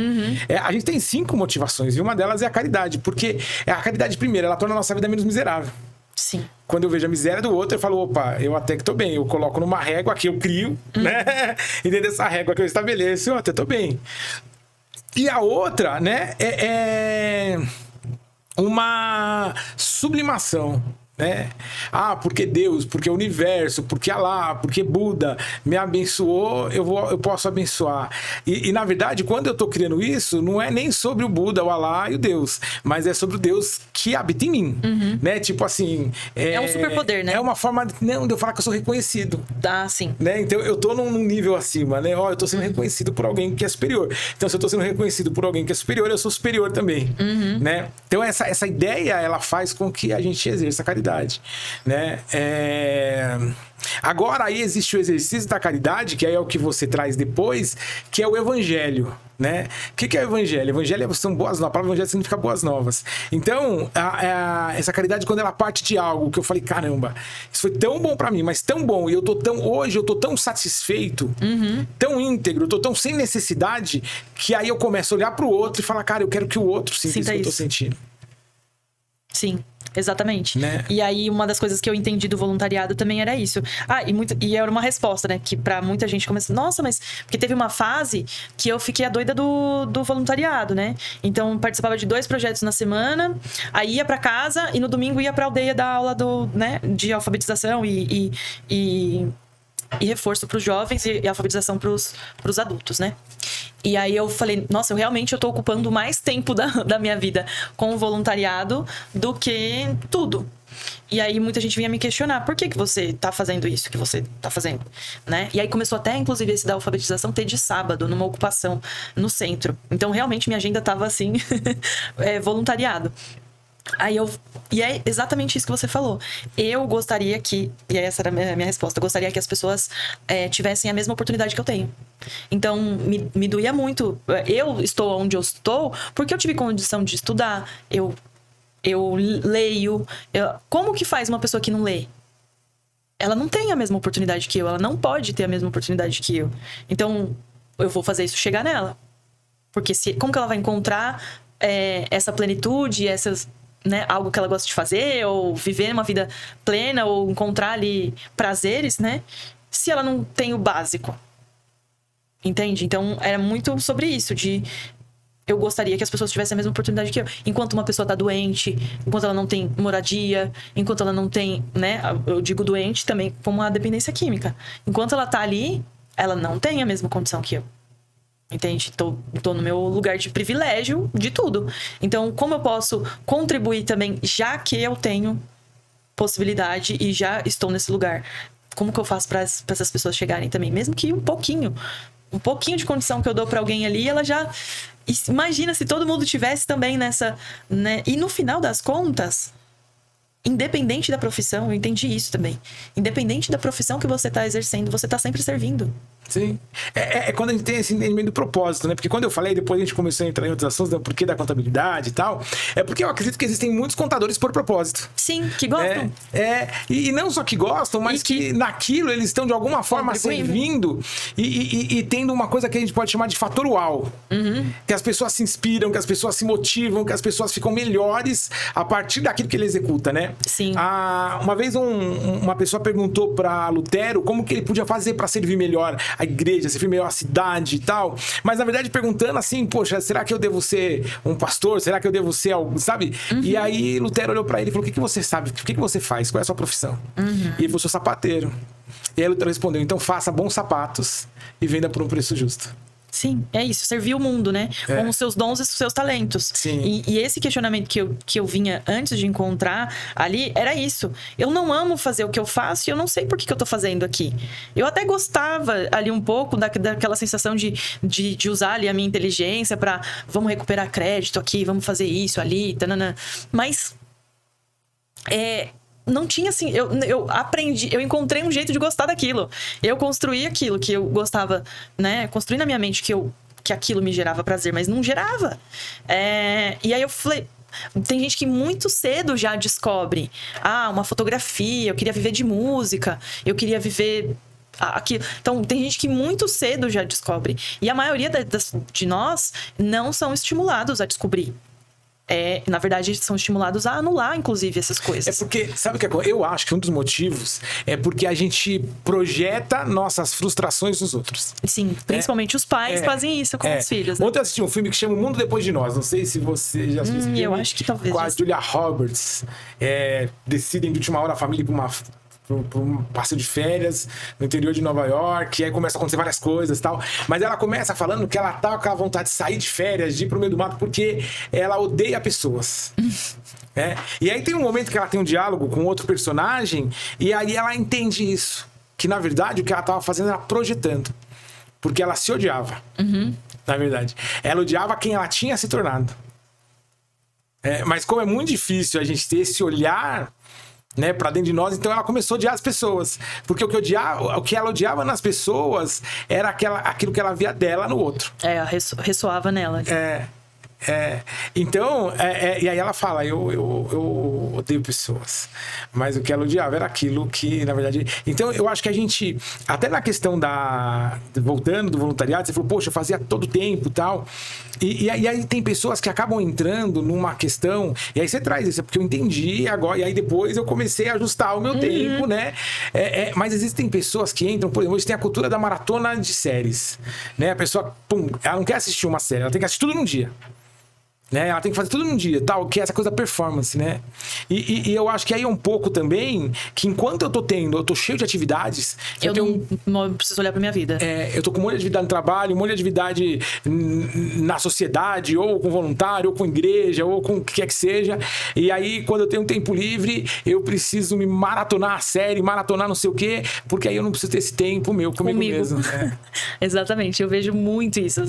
A gente tem 5 motivações, e uma delas é a caridade, porque a caridade, primeiro, ela torna a nossa vida menos miserável. Sim. Quando eu vejo a miséria do outro, eu falo, opa, eu até que tô bem. Eu coloco numa régua que eu crio, né? E dentro dessa régua que eu estabeleço, eu até tô bem. E a outra, né, é uma sublimação, né? Porque Deus, porque o universo, porque Allah, porque Buda me abençoou, eu posso abençoar. E na verdade, quando eu tô criando isso, não é nem sobre o Buda, o Allah e o Deus, mas é sobre o Deus que habita em mim, né? Tipo assim... É um superpoder, né? É uma forma de eu falar que eu sou reconhecido. Sim. Né? Então, eu tô num nível acima, né? Eu tô sendo reconhecido por alguém que é superior. Então, se eu tô sendo reconhecido por alguém que é superior, eu sou superior também, né? Então, essa ideia, ela faz com que a gente exerça a caridade. Né? Agora aí existe o exercício da caridade, que aí é o que você traz depois, que é o evangelho, né? O que é o evangelho? O evangelho são boas novas. A palavra evangelho significa boas novas. Então, essa caridade, quando ela parte de algo que eu falei, caramba, isso foi tão bom pra mim, mas tão bom, e hoje eu tô tão satisfeito, tão íntegro, eu tô tão sem necessidade, que aí eu começo a olhar pro outro e falar, cara, eu quero que o outro sinta isso que eu tô sentindo. Sim. Exatamente. Né? E aí, uma das coisas que eu entendi do voluntariado também era isso. E era uma resposta, né? Que pra muita gente começou, nossa, mas... Porque teve uma fase que eu fiquei a doida do voluntariado, né? Então, participava de 2 projetos na semana, aí ia pra casa e no domingo ia pra aldeia dar aula de alfabetização e reforço pros jovens e alfabetização pros adultos, né? E aí eu falei, nossa, eu tô ocupando mais tempo da minha vida com o voluntariado do que tudo. E aí muita gente vinha me questionar, por que você tá fazendo isso que você tá fazendo, né? E aí começou até, inclusive, esse da alfabetização ter de sábado, numa ocupação no centro. Então, realmente, minha agenda tava assim, voluntariado. E é exatamente isso que você falou. Eu gostaria que, e essa era a minha resposta, eu gostaria que as pessoas tivessem a mesma oportunidade que eu tenho. Então, me doía muito. Eu estou onde eu estou porque eu tive condição de estudar, eu leio. Como que faz uma pessoa que não lê? Ela não tem a mesma oportunidade que eu, ela não pode ter a mesma oportunidade que eu. Então, eu vou fazer isso chegar nela. Porque como que ela vai encontrar essa plenitude, né, algo que ela gosta de fazer, ou viver uma vida plena, ou encontrar ali prazeres, né? Se ela não tem o básico. Entende? Então, era muito sobre isso, eu gostaria que as pessoas tivessem a mesma oportunidade que eu. Enquanto uma pessoa tá doente, enquanto ela não tem moradia, enquanto ela não tem, né? Eu digo doente também como a dependência química. Enquanto ela tá ali, ela não tem a mesma condição que eu. Entende? Tô no meu lugar de privilégio de tudo. Então, como eu posso contribuir também, já que eu tenho possibilidade e já estou nesse lugar? Como que eu faço para essas pessoas chegarem também? Mesmo que um pouquinho de condição que eu dou para alguém ali, ela já... Imagina se todo mundo tivesse também nessa... né? E no final das contas, independente da profissão, eu entendi isso também. Independente da profissão que você está exercendo, você está sempre servindo. Sim. É quando a gente tem esse entendimento do propósito, né? Porque quando eu falei, depois a gente começou a entrar em outros assuntos, do porquê da contabilidade e tal, é porque eu acredito que existem muitos contadores por propósito. Sim, que gostam. E não só que gostam, mas que naquilo eles estão de alguma forma servindo e tendo uma coisa que a gente pode chamar de fator uau. Uhum. Que as pessoas se inspiram, que as pessoas se motivam, que as pessoas ficam melhores a partir daquilo que ele executa, né? Sim. Uma vez uma pessoa perguntou para Lutero como que ele podia fazer para servir melhor a igreja, servir melhor a cidade e tal. Mas, na verdade, perguntando assim, poxa, será que eu devo ser um pastor? Será que eu devo ser algo, sabe? Uhum. E aí, Lutero olhou pra ele e falou, o que você sabe? O que você faz? Qual é a sua profissão? Uhum. E ele falou, sou sapateiro. E aí, Lutero respondeu, então faça bons sapatos e venda por um preço justo. Sim, é isso, servir o mundo, né? Com os seus dons e os seus talentos. Sim. E esse questionamento que eu vinha antes de encontrar ali, era isso. Eu não amo fazer o que eu faço e eu não sei por que eu tô fazendo aqui. Eu até gostava ali um pouco daquela sensação de usar ali a minha inteligência pra vamos recuperar crédito aqui, vamos fazer isso ali, tanana. Mas não tinha assim, eu aprendi, eu encontrei um jeito de gostar daquilo. Eu construí aquilo que eu gostava, né? Construí na minha mente que aquilo me gerava prazer, mas não gerava. E aí eu falei, tem gente que muito cedo já descobre, uma fotografia, eu queria viver de música, eu queria viver aquilo. Então, tem gente que muito cedo já descobre. E a maioria de nós não são estimulados a descobrir. Na verdade, são estimulados a anular, inclusive, essas coisas. Porque, sabe o que é? Eu acho que um dos motivos é porque a gente projeta nossas frustrações nos outros. Sim, principalmente os pais fazem isso com os filhos. Né? Ontem eu assisti um filme que chama O Mundo Depois de Nós. Não sei se você já assistiu esse filme. Eu acho que talvez. Com a Julia Roberts. Decidem de última hora a família para um passeio de férias no interior de Nova York, e aí começa a acontecer várias coisas e tal, mas ela começa falando que ela tá com aquela vontade de sair de férias, de ir pro meio do mato, porque ela odeia pessoas. E aí tem um momento que ela tem um diálogo com outro personagem, e aí ela entende isso, que na verdade o que ela tava fazendo era projetando, porque ela se odiava. Na verdade, ela odiava quem ela tinha se tornado. Mas como é muito difícil a gente ter esse olhar, né, pra dentro de nós, então ela começou a odiar as pessoas, porque o que ela odiava nas pessoas era aquilo que ela via dela no outro. Ressoava nela. Então, e aí ela fala, eu odeio pessoas, mas o que ela odiava era aquilo que, na verdade... Então, eu acho que a gente, até na questão voltando do voluntariado, você falou, poxa, eu fazia todo o tempo e tal, e aí tem pessoas que acabam entrando numa questão, e aí você traz isso, porque eu entendi agora, e aí depois eu comecei a ajustar o meu tempo, né? Mas existem pessoas que entram, por exemplo, hoje tem a cultura da maratona de séries, né? A pessoa, ela não quer assistir uma série, ela tem que assistir tudo num dia. né? Ela tem que fazer tudo num dia, tal, que é essa coisa performance, né? E eu acho que aí é um pouco também que enquanto eu tô cheio de atividades, Eu não preciso olhar pra minha vida. eu tô com um monte de atividade no trabalho, um monte de atividade na sociedade, ou com voluntário, ou com igreja, ou com o que quer que seja. E aí, quando eu tenho um tempo livre, eu preciso me maratonar a série, maratonar não sei o quê, porque aí eu não preciso ter esse tempo meu comigo mesmo. Né? Exatamente, eu vejo muito isso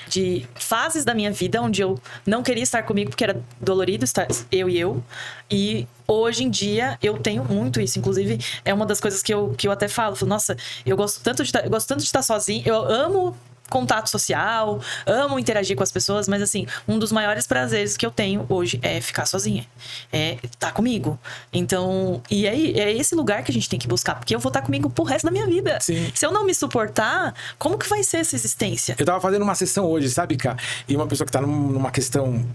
de fases da minha vida onde eu não queria estar comigo porque era dolorido estar eu. E hoje em dia eu tenho muito isso. Inclusive, é uma das coisas que eu até falo. Nossa, eu gosto tanto de estar sozinha. Eu amo contato social, amo interagir com as pessoas, mas assim, um dos maiores prazeres que eu tenho hoje é ficar sozinha, é estar comigo. Então, e aí é esse lugar que a gente tem que buscar, porque eu vou estar comigo pro resto da minha vida. Sim. Se eu não me suportar, como que vai ser essa existência? Eu tava fazendo uma sessão hoje, sabe, Cá? E uma pessoa que tá numa questão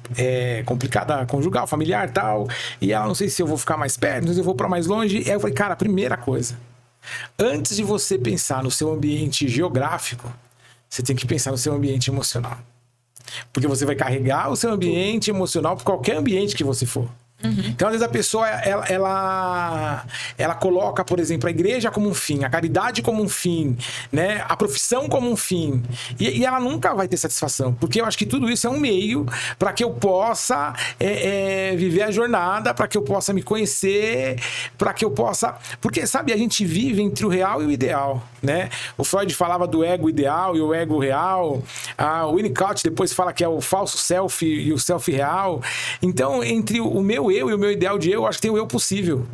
complicada, conjugal, familiar e tal, e ela, não sei se eu vou ficar mais perto, não sei se eu vou pra mais longe. E aí eu falei, cara, a primeira coisa, antes de você pensar no seu ambiente geográfico, você tem que pensar no seu ambiente emocional. Porque você vai carregar o seu ambiente emocional por qualquer ambiente que você for. Então, às vezes, a pessoa, ela coloca, por exemplo, a igreja como um fim, a caridade como um fim, né? A profissão como um fim. E ela nunca vai ter satisfação. Porque eu acho que tudo isso é um meio para que eu possa viver a jornada, para que eu possa me conhecer, para que eu possa... Porque, sabe, a gente vive entre o real e o ideal, né? O Freud falava do ego ideal e o ego real. O Winnicott depois fala que é o falso self e o self real. Então, entre o meu eu e o meu ideal de eu acho que tem o eu possível,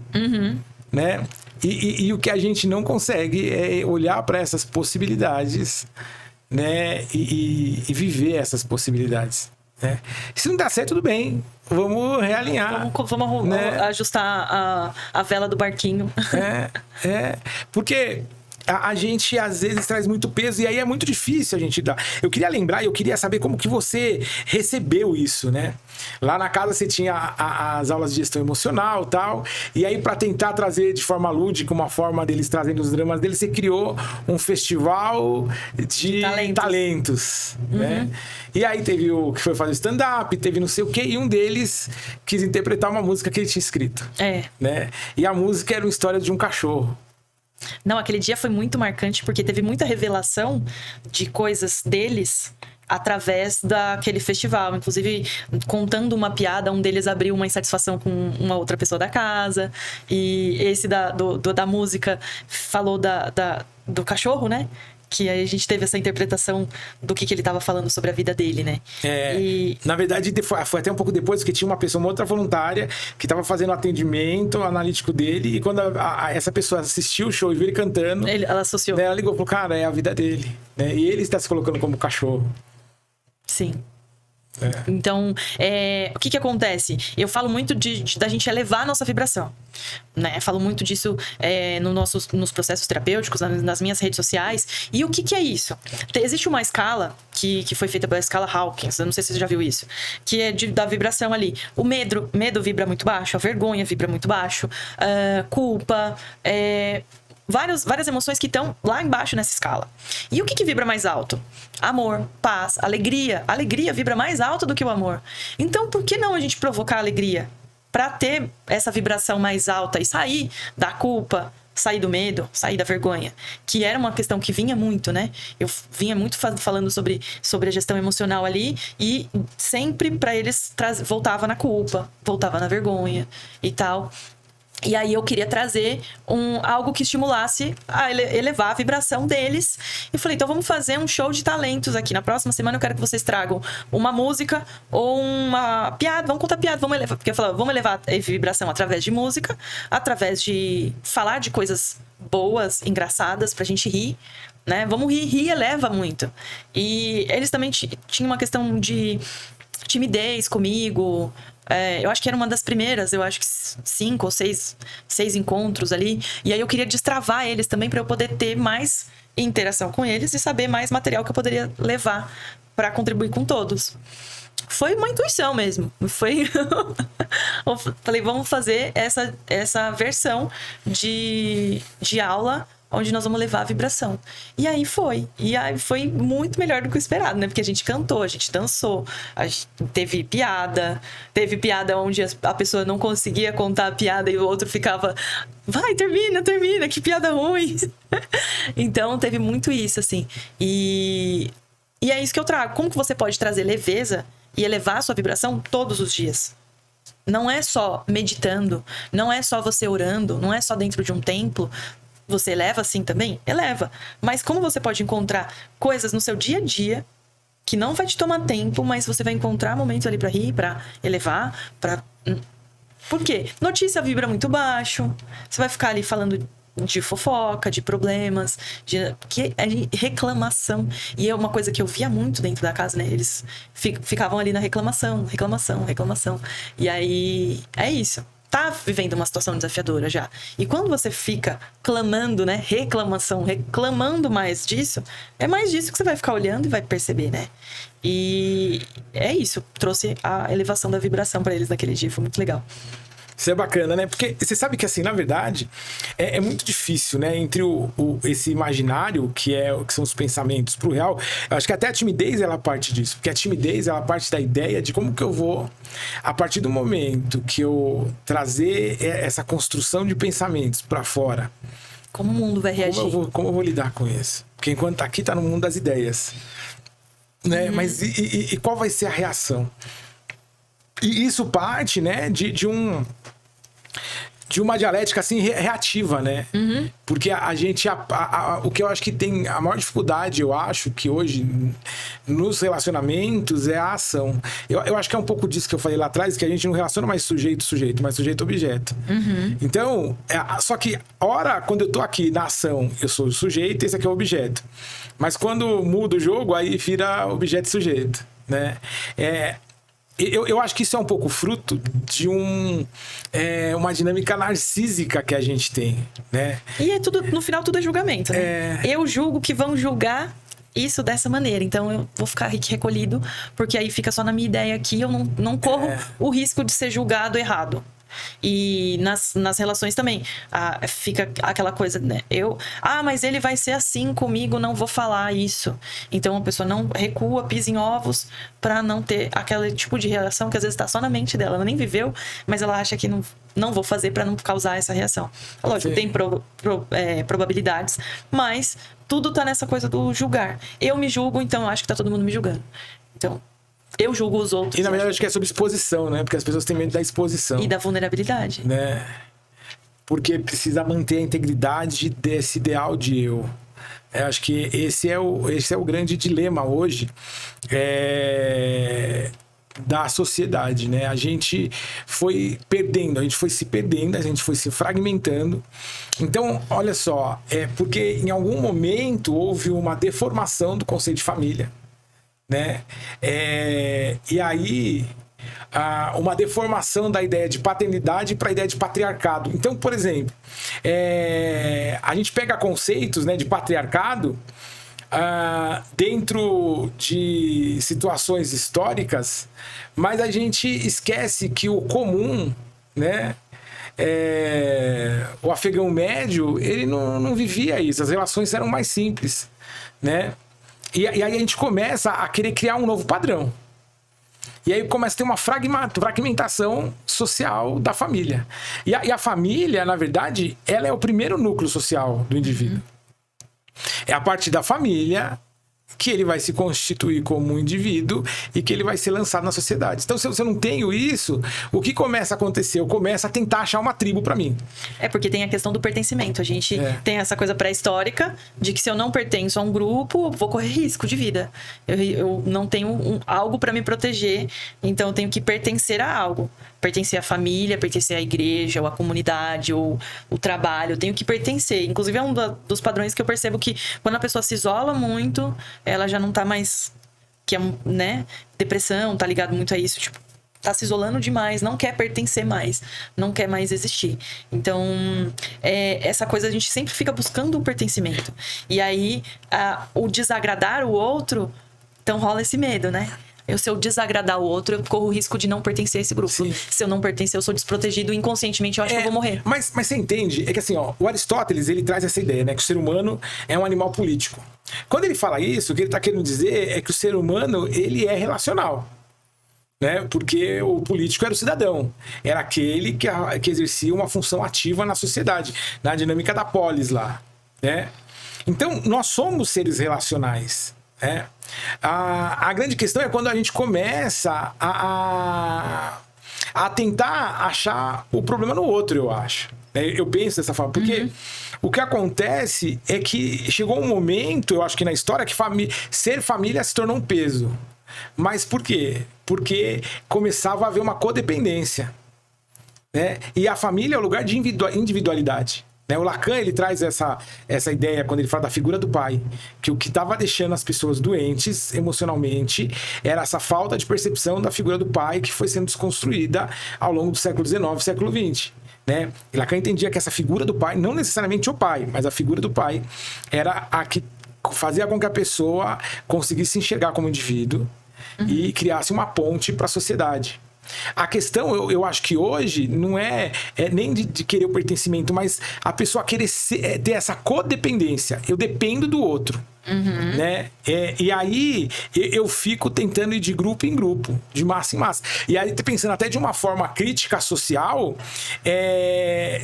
né? E o que a gente não consegue é olhar para essas possibilidades, né? E viver essas possibilidades, né? Se não dá certo, tudo bem, vamos realinhar. Vamos né? ajustar a vela do barquinho. Porque a gente às vezes traz muito peso e aí é muito difícil a gente dar. Eu queria lembrar, eu queria saber como que você recebeu isso, né? Lá na casa você tinha as aulas de gestão emocional e tal, e aí para tentar trazer de forma lúdica, uma forma deles trazendo os dramas deles, você criou um festival de talentos, né? E aí teve o que foi fazer stand-up, teve não sei o quê, e um deles quis interpretar uma música que ele tinha escrito. Né? E a música era uma história de um cachorro. Não, aquele dia foi muito marcante porque teve muita revelação de coisas deles através daquele festival. Inclusive, contando uma piada, um deles abriu uma insatisfação com uma outra pessoa da casa. E esse da música falou do cachorro, né? Que aí a gente teve essa interpretação do que ele estava falando sobre a vida dele, né? Na verdade, foi até um pouco depois que tinha uma outra voluntária que estava fazendo o atendimento analítico dele, e quando essa pessoa assistiu o show e viu ele cantando, ela associou. Né, ela ligou e falou, cara, é a vida dele, né? E ele está se colocando como cachorro. Sim. Então, o que acontece? Eu falo muito da gente elevar a nossa vibração, né? Falo muito disso nos processos terapêuticos, nas minhas redes sociais. E o que é isso? Existe uma escala que foi feita pela escala Hawkins, eu não sei se você já viu isso, que é da vibração ali. O medo vibra muito baixo, a vergonha vibra muito baixo, culpa, várias emoções que estão lá embaixo nessa escala. E o que vibra mais alto? Amor, paz, alegria. A alegria vibra mais alto do que o amor. Então, por que não a gente provocar a alegria? Para ter essa vibração mais alta e sair da culpa, sair do medo, sair da vergonha. Que era uma questão que vinha muito, né? Eu vinha muito falando sobre a gestão emocional ali, e sempre para eles voltava na culpa, voltava na vergonha e tal. E aí eu queria trazer algo que estimulasse a elevar a vibração deles. E falei, então vamos fazer um show de talentos aqui. Na próxima semana eu quero que vocês tragam uma música ou uma piada. Vamos contar piada, vamos elevar. Porque eu falei, vamos elevar a vibração através de música, através de falar de coisas boas, engraçadas, pra gente rir, né? Vamos rir eleva muito. E eles também tinham uma questão de timidez comigo. Eu acho que era uma das primeiras, eu acho que 5 ou 6 encontros ali. E aí eu queria destravar eles também para eu poder ter mais interação com eles e saber mais material que eu poderia levar para contribuir com todos. Foi uma intuição mesmo. Eu falei, vamos fazer essa versão de aula onde nós vamos levar a vibração. E aí foi muito melhor do que o esperado, né? Porque a gente cantou, a gente dançou, a gente teve piada onde a pessoa não conseguia contar a piada e o outro ficava, vai, termina, que piada ruim. Então teve muito isso, assim. E é isso que eu trago. Como que você pode trazer leveza e elevar a sua vibração todos os dias? Não é só meditando, não é só você orando, não é só dentro de um templo. Você eleva assim também? Eleva. Mas como você pode encontrar coisas no seu dia a dia que não vai te tomar tempo, mas você vai encontrar momentos ali pra rir, pra elevar, pra... Por quê? Notícia vibra muito baixo, você vai ficar ali falando de fofoca, de problemas, de reclamação. E é uma coisa que eu via muito dentro da casa, né? Eles ficavam ali na reclamação. E aí, é isso. Tá vivendo uma situação desafiadora já. E quando você fica clamando, né? Reclamando mais disso, é mais disso que você vai ficar olhando e vai perceber, né? E é isso. Trouxe a elevação da vibração pra eles naquele dia. Foi muito legal. Isso é bacana, né? Porque você sabe que, assim, na verdade, é muito difícil, né? Entre esse imaginário, que são os pensamentos, pro real. Eu acho que até a timidez, ela parte disso. Porque a timidez, ela parte da ideia de como que eu vou, a partir do momento que eu trazer essa construção de pensamentos pra fora. Como o mundo vai reagir? Como eu vou lidar com isso? Porque enquanto tá aqui, tá no mundo das ideias. Né? Mas e qual vai ser a reação? E isso parte, né, de uma dialética, assim, reativa, né? Porque a gente... o que eu acho que tem a maior dificuldade, eu acho, que hoje nos relacionamentos é a ação. Eu acho que é um pouco disso que eu falei lá atrás, que a gente não relaciona mais sujeito-sujeito, mas sujeito-objeto. Então, só que, quando eu tô aqui na ação, eu sou o sujeito, esse aqui é o objeto. Mas quando muda o jogo, aí vira objeto e sujeito, né? Eu acho que isso é um pouco fruto de uma dinâmica narcísica que a gente tem, né? E no final tudo é julgamento, né? Eu julgo que vão julgar isso dessa maneira. Então eu vou ficar recolhido, porque aí fica só na minha ideia aqui, eu não corro o risco de ser julgado errado. E nas relações também fica aquela coisa, né? Mas ele vai ser assim comigo, não vou falar isso. Então a pessoa não recua, pisa em ovos pra não ter aquele tipo de reação que às vezes tá só na mente dela. Ela nem viveu, mas ela acha que não vou fazer pra não causar essa reação. Lógico, tem probabilidades, mas tudo tá nessa coisa do julgar. Eu me julgo, então eu acho que tá todo mundo me julgando. Então eu julgo os outros. E na verdade acho que é sobre exposição, né? Porque as pessoas têm medo da exposição. E da vulnerabilidade. Né? Porque precisa manter a integridade desse ideal de eu. Acho que esse é o grande dilema hoje da sociedade, né? A gente foi perdendo, a gente foi se perdendo, a gente foi se fragmentando. Então, olha só, porque em algum momento houve uma deformação do conceito de família. Né? E aí uma deformação da ideia de paternidade para a ideia de patriarcado. Então, por exemplo, a gente pega conceitos, né, de patriarcado dentro de situações históricas, mas a gente esquece que o comum, né, o afegão médio, ele não vivia isso, as relações eram mais simples, né? E aí a gente começa a querer criar um novo padrão. E aí começa a ter uma fragmentação social da família. E a família, na verdade, ela é o primeiro núcleo social do indivíduo. É a partir da família que ele vai se constituir como um indivíduo e que ele vai ser lançado na sociedade. Então, se eu não tenho isso, o que começa a acontecer? Eu começo a tentar achar uma tribo para mim. Porque tem a questão do pertencimento. A gente tem essa coisa pré-histórica de que se eu não pertenço a um grupo, eu vou correr risco de vida. Eu não tenho algo para me proteger, então eu tenho que pertencer a algo. Pertencer à família, pertencer à igreja, ou à comunidade, ou o trabalho. Eu tenho que pertencer. Inclusive, é um dos padrões que eu percebo que quando a pessoa se isola muito, ela já não tá mais... né? Depressão, tá ligado muito a isso. Tipo, tá se isolando demais, não quer pertencer mais, não quer mais existir. Então, essa coisa a gente sempre fica buscando o pertencimento. E aí, o desagradar o outro, então rola esse medo, né? Se eu desagradar o outro, eu corro o risco de não pertencer a esse grupo. Sim. Se eu não pertencer, eu sou desprotegido, inconscientemente eu acho que eu vou morrer. Mas você entende? É que assim, ó, o Aristóteles, ele traz essa ideia, né? Que o ser humano é um animal político. Quando ele fala isso, o que ele tá querendo dizer é que o ser humano, ele é relacional. Né? Porque o político era o cidadão. Era aquele que exercia uma função ativa na sociedade, na dinâmica da polis lá. Né? Então, nós somos seres relacionais. Né? A grande questão é quando a gente começa a tentar achar o problema no outro, eu acho. Eu penso dessa forma, porque o que acontece é que chegou um momento, eu acho que na história, que ser família se tornou um peso. Mas por quê? Porque começava a haver uma codependência. Né? E a família é o lugar de individualidade. Né? O Lacan, ele traz essa ideia quando ele fala da figura do pai, que o que estava deixando as pessoas doentes emocionalmente era essa falta de percepção da figura do pai que foi sendo desconstruída ao longo do século XIX, século XX. Né? E Lacan entendia que essa figura do pai, não necessariamente o pai, mas a figura do pai era a que fazia com que a pessoa conseguisse se enxergar como indivíduo e criasse uma ponte para a sociedade. A questão, eu acho que hoje não é nem de querer o pertencimento, mas a pessoa querer ter essa codependência. Eu dependo do outro. Né? E aí eu fico tentando ir de grupo em grupo, de massa em massa. E aí, pensando até de uma forma crítica social,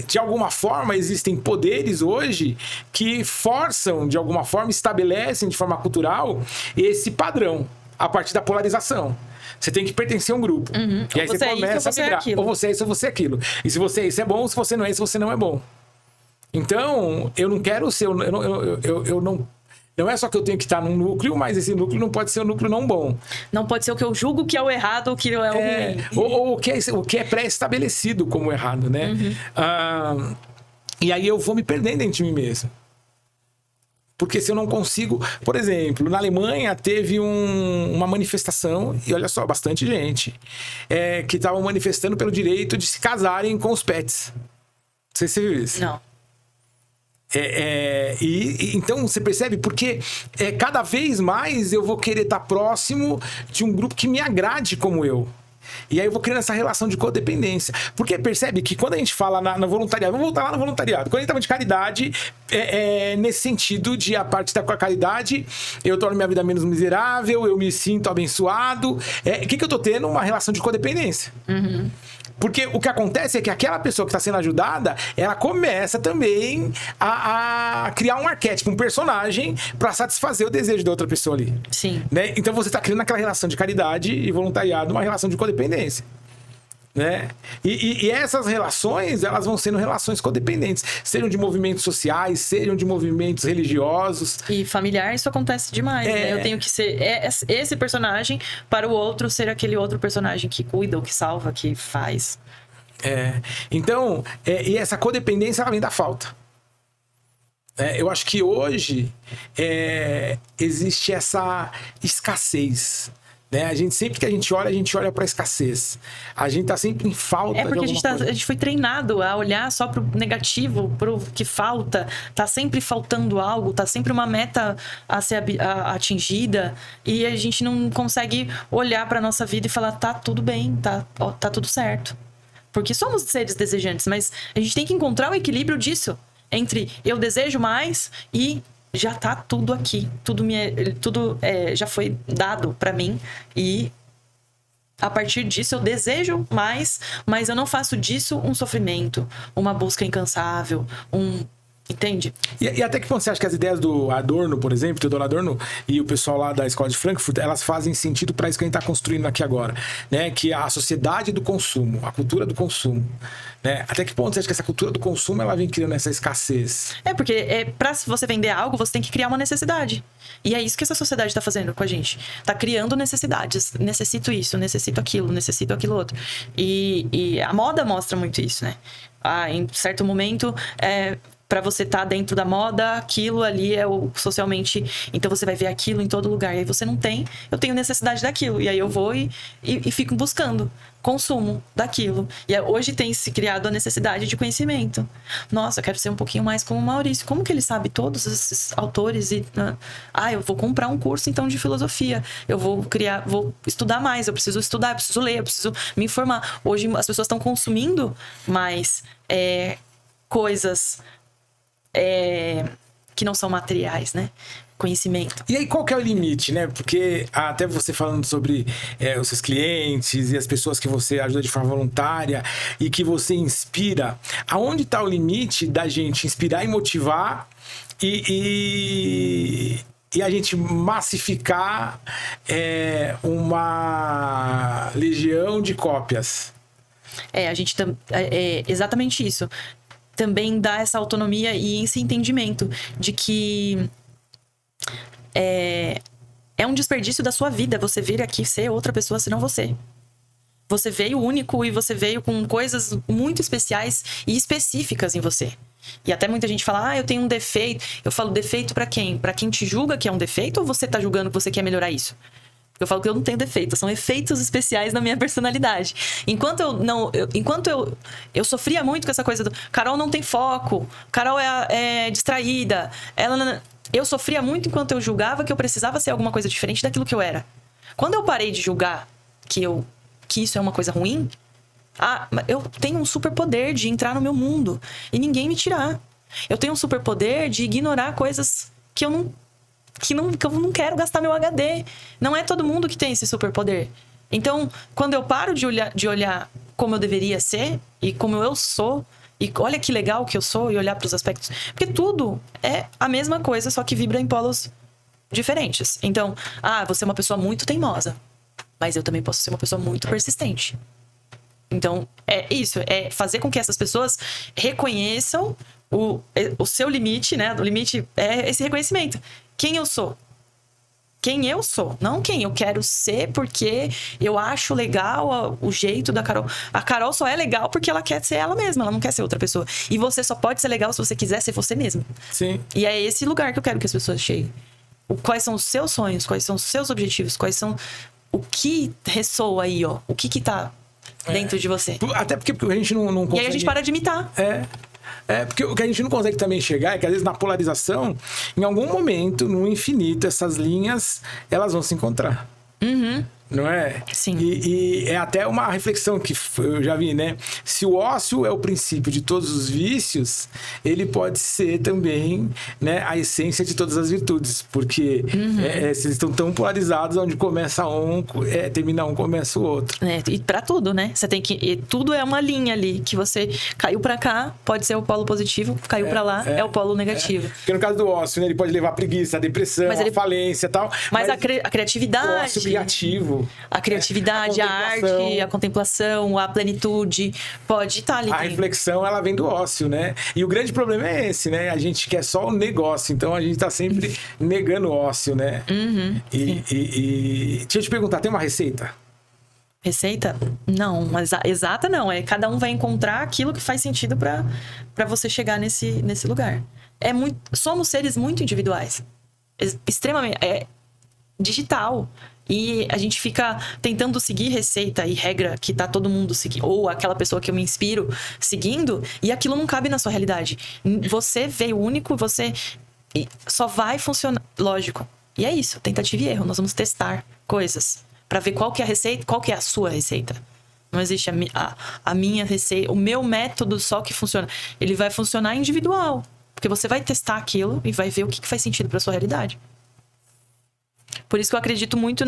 de alguma forma existem poderes hoje que forçam, de alguma forma, estabelecem de forma cultural esse padrão a partir da polarização. Você tem que pertencer a um grupo. E aí você começa a migrar. Ou você é isso, ou você é aquilo. E se você é isso, é bom. Se você não é isso, você não é bom. Então, eu não quero ser... Não é só que eu tenho que estar num núcleo, mas esse núcleo não pode ser um núcleo não bom. Não pode ser o que eu julgo que é o errado ou que é o ruim. Ou o que é pré-estabelecido como errado, né? E aí eu vou me perdendo dentro de mim mesmo. Porque se eu não consigo... Por exemplo, na Alemanha teve uma manifestação, e olha só, bastante gente, que estavam manifestando pelo direito de se casarem com os pets. Não sei se você viu isso. Não. Então você percebe, porque cada vez mais eu vou querer estar próximo de um grupo que me agrade como eu. E aí eu vou criando essa relação de codependência. Porque percebe que quando a gente fala no voluntariado, vamos voltar lá no voluntariado. Quando a gente fala de caridade, nesse sentido de a parte da caridade, eu torno minha vida menos miserável, eu me sinto abençoado. O que eu tô tendo? Uma relação de codependência. Porque o que acontece é que aquela pessoa que está sendo ajudada, ela começa também a criar um arquétipo, um personagem para satisfazer o desejo da outra pessoa ali. Sim. Né? Então você está criando aquela relação de caridade e voluntariado, uma relação de codependência. Né? E essas relações, elas vão sendo relações codependentes, sejam de movimentos sociais, sejam de movimentos religiosos. E familiar, isso acontece demais, né? Eu tenho que ser esse personagem para o outro ser aquele outro personagem que cuida, ou que salva, que faz. Então, e essa codependência, ela vem da falta. Eu acho que hoje existe essa escassez. Né? Sempre que a gente olha para a escassez. A gente tá sempre em falta de alguma coisa. Porque a gente foi treinado a olhar só pro negativo, pro que falta. Tá sempre faltando algo, tá sempre uma meta a ser atingida. E a gente não consegue olhar pra nossa vida e falar, tá tudo bem, tá tudo certo. Porque somos seres desejantes, mas a gente tem que encontrar o equilíbrio disso. Entre eu desejo mais e... já tá tudo aqui, tudo já foi dado pra mim e a partir disso eu desejo mais, mas eu não faço disso um sofrimento, uma busca incansável, entende? E até que ponto você acha que as ideias do Adorno, por exemplo, Theodor Adorno e o pessoal lá da Escola de Frankfurt, elas fazem sentido para isso que a gente está construindo aqui agora, né? Que é a sociedade do consumo, a cultura do consumo, né? Até que ponto você acha que essa cultura do consumo ela vem criando essa escassez? Porque para você vender algo, você tem que criar uma necessidade. E é isso que essa sociedade está fazendo com a gente. Está criando necessidades. Necessito isso, necessito aquilo outro. E a moda mostra muito isso, né? Em certo momento... pra você estar dentro da moda, aquilo ali é o socialmente... Então você vai ver aquilo em todo lugar. E aí você não tem, eu tenho necessidade daquilo. E aí eu vou e fico buscando consumo daquilo. E hoje tem se criado a necessidade de conhecimento. Nossa, eu quero ser um pouquinho mais como o Maurício. Como que ele sabe todos esses autores? Eu vou comprar um curso então de filosofia. Eu vou estudar mais. Eu preciso estudar, eu preciso ler, eu preciso me informar. Hoje as pessoas estão consumindo mais coisas que não são materiais, né? Conhecimento. E aí, qual que é o limite, né? Porque até você falando sobre os seus clientes e as pessoas que você ajuda de forma voluntária e que você inspira, aonde está o limite da gente inspirar e motivar e a gente massificar uma legião de cópias? A gente exatamente isso. Também dá essa autonomia e esse entendimento de que é um desperdício da sua vida você vir aqui ser outra pessoa senão você. Você veio único e você veio com coisas muito especiais e específicas em você. E até muita gente fala, eu tenho um defeito. Eu falo, defeito pra quem? Pra quem te julga que é um defeito ou você tá julgando que você quer melhorar isso? Eu falo que eu não tenho defeito, são efeitos especiais na minha personalidade. Enquanto eu sofria muito com essa coisa do Carol não tem foco, Carol é distraída, eu sofria muito enquanto eu julgava que eu precisava ser alguma coisa diferente daquilo que eu era. Quando eu parei de julgar que isso é uma coisa ruim, eu tenho um superpoder de entrar no meu mundo e ninguém me tirar. Eu tenho um superpoder de ignorar coisas que eu não quero gastar meu HD. Não é todo mundo que tem esse superpoder. Então, quando eu paro de olhar como eu deveria ser e como eu sou, e olha que legal que eu sou, e olhar para os aspectos... Porque tudo é a mesma coisa, só que vibra em polos diferentes. Então, você é uma pessoa muito teimosa, mas eu também posso ser uma pessoa muito persistente. Então, é isso. É fazer com que essas pessoas reconheçam o seu limite, né? O limite é esse reconhecimento. Quem eu sou? Quem eu sou, não quem eu quero ser, porque eu acho legal o jeito da Carol. A Carol só é legal porque ela quer ser ela mesma, ela não quer ser outra pessoa. E você só pode ser legal se você quiser ser você mesma. Sim. E é esse lugar que eu quero que as pessoas cheguem. Quais são os seus sonhos, quais são os seus objetivos, quais são... O que ressoa aí, ó? O que tá dentro de você? Até porque a gente não consegue... E aí a gente para de imitar. Porque o que a gente não consegue também chegar é que às vezes na polarização, em algum momento, no infinito, essas linhas, elas vão se encontrar. Uhum. Não é? Sim. E é até uma reflexão que eu já vi, né? Se o ócio é o princípio de todos os vícios, ele pode ser também, né, a essência de todas as virtudes. Porque vocês estão tão polarizados, onde começa um, termina um, começa o outro. E pra tudo, né? Você tem que... E tudo é uma linha ali, que você caiu pra cá, pode ser o polo positivo, caiu pra lá, é o polo negativo. Porque no caso do ócio, né, ele pode levar a preguiça, a depressão, a falência e tal. Mas a criatividade... O ócio criativo... A criatividade, a arte, a contemplação, a plenitude, pode estar ali. A reflexão, ela vem do ócio, né? E o grande problema é esse, né? A gente quer só o negócio, então a gente tá sempre negando o ócio, né? Deixa eu te perguntar, tem uma receita? Receita? Não, mas exata não. Cada um vai encontrar aquilo que faz sentido pra você chegar nesse lugar. Somos seres muito individuais. Extremamente... digital. E a gente fica tentando seguir receita e regra que tá todo mundo seguindo, ou aquela pessoa que eu me inspiro seguindo, e aquilo não cabe na sua realidade. Você veio único, você só vai funcionar. Lógico. E é isso, tentativa e erro. Nós vamos testar coisas pra ver qual que é a receita, qual que é a sua receita. Não existe a minha receita, o meu método só que funciona. Ele vai funcionar individual. Porque você vai testar aquilo e vai ver o que faz sentido pra sua realidade. Por isso que eu acredito muito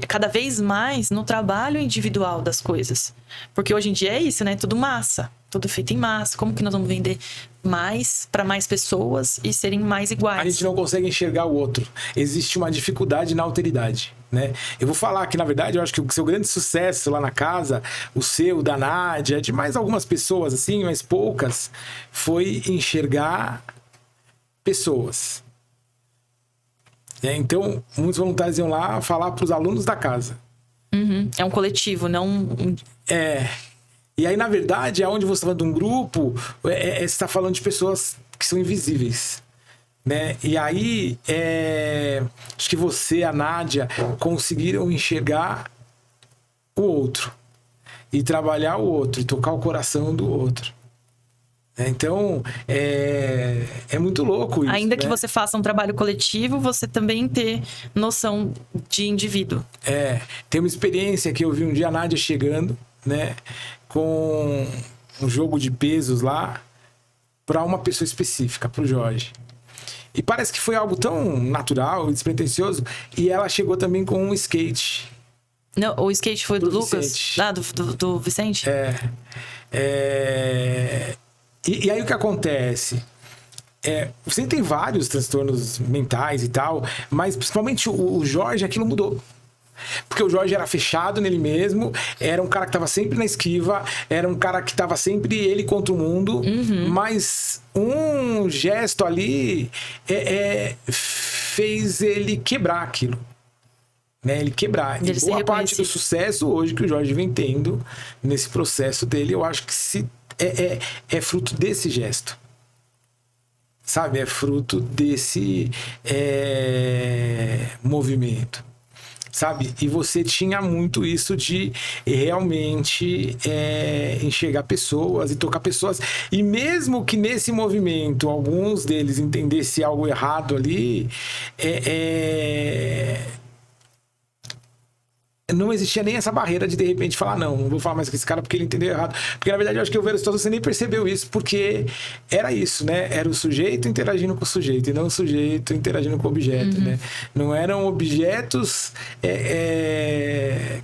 cada vez mais no trabalho individual das coisas. Porque hoje em dia é isso, né? Tudo massa. Tudo feito em massa. Como que nós vamos vender mais para mais pessoas e serem mais iguais? A gente não consegue enxergar o outro. Existe uma dificuldade na alteridade, né? Eu vou falar que, na verdade, eu acho que o seu grande sucesso lá na casa, o seu, da Nádia, de mais algumas pessoas, assim, mas poucas, foi enxergar pessoas. Então, muitos voluntários iam lá falar para os alunos da casa. É um coletivo, não... E aí, na verdade, aonde você está falando de um grupo, você está falando de pessoas que são invisíveis. Né? E aí, acho que você, a Nádia, conseguiram enxergar o outro. E trabalhar o outro, e tocar o coração do outro. Então, é muito louco isso. Ainda que né? você faça um trabalho coletivo, você também ter noção de indivíduo. Tem uma experiência que eu vi um dia a Nádia chegando, né? Com um jogo de pesos lá, para uma pessoa específica, para o Jorge. E parece que foi algo tão natural e despretensioso. E ela chegou também com um skate. Não, o skate foi do Lucas? Vicente. Ah, do Vicente? E aí o que acontece? Você tem vários transtornos mentais e tal, mas principalmente o Jorge, aquilo mudou. Porque o Jorge era fechado nele mesmo, era um cara que estava sempre na esquiva, era um cara que estava sempre ele contra o mundo, mas um gesto ali fez ele quebrar aquilo. Né? Ele quebrar. E boa parte do sucesso hoje que o Jorge vem tendo nesse processo dele, eu acho que é fruto desse gesto. Sabe? É fruto desse movimento. Sabe? E você tinha muito isso de realmente enxergar pessoas e tocar pessoas. E mesmo que nesse movimento alguns deles entendessem algo errado ali, não existia nem essa barreira de repente falar, não vou falar mais com esse cara porque ele entendeu errado. Porque na verdade eu acho que o Veros você nem percebeu isso, porque era isso, né? Era o sujeito interagindo com o sujeito e não o sujeito interagindo com o objeto, né? Não eram objetos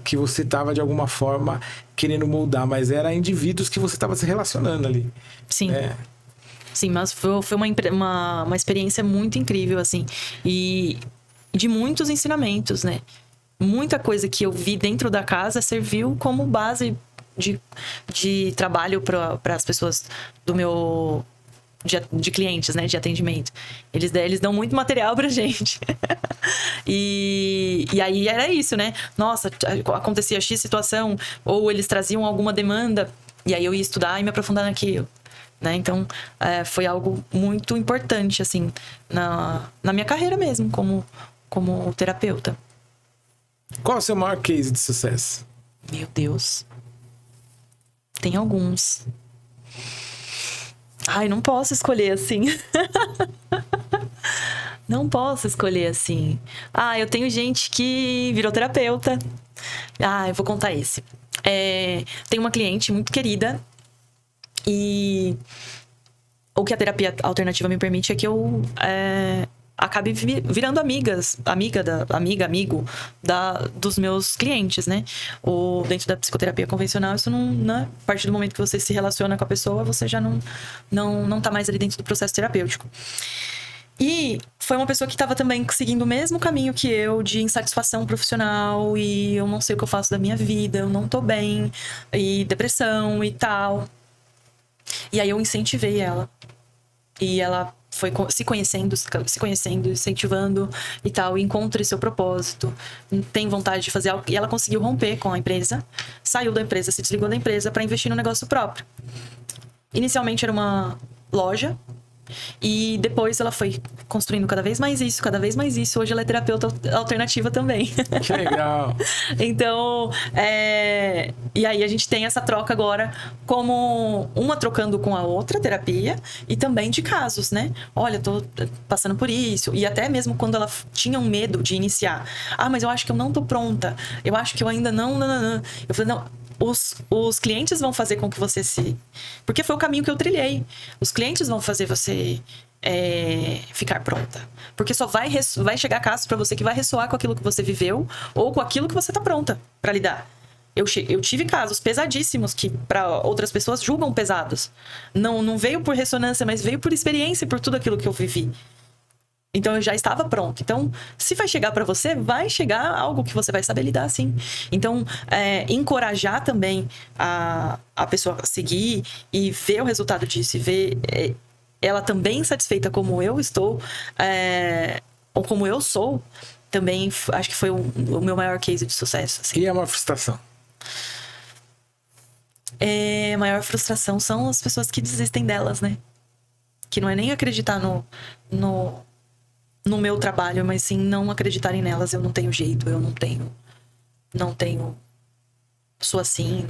que você estava de alguma forma querendo moldar, mas eram indivíduos que você estava se relacionando ali. Sim. Sim, mas foi uma experiência muito incrível, assim. E de muitos ensinamentos, né? Muita coisa que eu vi dentro da casa serviu como base de trabalho para as pessoas do meu... De clientes, né? De atendimento. Eles dão muito material pra gente. E aí era isso, né? Nossa, acontecia X situação, ou eles traziam alguma demanda, e aí eu ia estudar e me aprofundar naquilo. Né? Então, foi algo muito importante, assim, na minha carreira mesmo, como terapeuta. Qual é o seu maior case de sucesso? Meu Deus. Tem alguns. Ai, não posso escolher assim. Não posso escolher assim. Eu tenho gente que virou terapeuta. Eu vou contar esse. Tem uma cliente muito querida. E o que a terapia alternativa me permite é que eu acabe virando amigo dos meus clientes, né? Dentro da psicoterapia convencional, isso não a partir do momento que você se relaciona com a pessoa, você já não tá mais ali dentro do processo terapêutico. E foi uma pessoa que estava também seguindo o mesmo caminho que eu, de insatisfação profissional, e eu não sei o que eu faço da minha vida, eu não tô bem, e depressão e tal. E aí eu incentivei ela. E ela foi se conhecendo, incentivando e tal, encontre seu propósito, tem vontade de fazer algo. E ela conseguiu romper com a empresa, saiu da empresa, se desligou da empresa para investir no negócio próprio. Inicialmente era uma loja, e depois ela foi construindo cada vez mais isso. Hoje ela é terapeuta alternativa também. Que legal! Então, e aí a gente tem essa troca agora, como uma trocando com a outra terapia, e também de casos, né? Olha, tô passando por isso. E até mesmo quando ela tinha um medo de iniciar. Mas eu acho que eu não tô pronta. Eu acho que eu ainda não. Eu falei, não. Os clientes vão fazer com que você se... Porque foi o caminho que eu trilhei. Os clientes vão fazer você ficar pronta. Porque só vai chegar casos para você que vai ressoar com aquilo que você viveu ou com aquilo que você tá pronta para lidar. Eu tive casos pesadíssimos que para outras pessoas julgam pesados. Não veio por ressonância, mas veio por experiência e por tudo aquilo que eu vivi. Então, eu já estava pronto. Então, se vai chegar para você, vai chegar algo que você vai saber lidar, sim. Então, encorajar também a pessoa a seguir e ver o resultado disso. E ver ela também satisfeita como eu estou, ou como eu sou, também acho que foi o meu maior case de sucesso. Assim. E é uma frustração? A maior frustração são as pessoas que desistem delas, né? Que não é nem acreditar no meu trabalho, mas sim não acreditarem nelas. Eu não tenho jeito, eu não tenho, sou assim.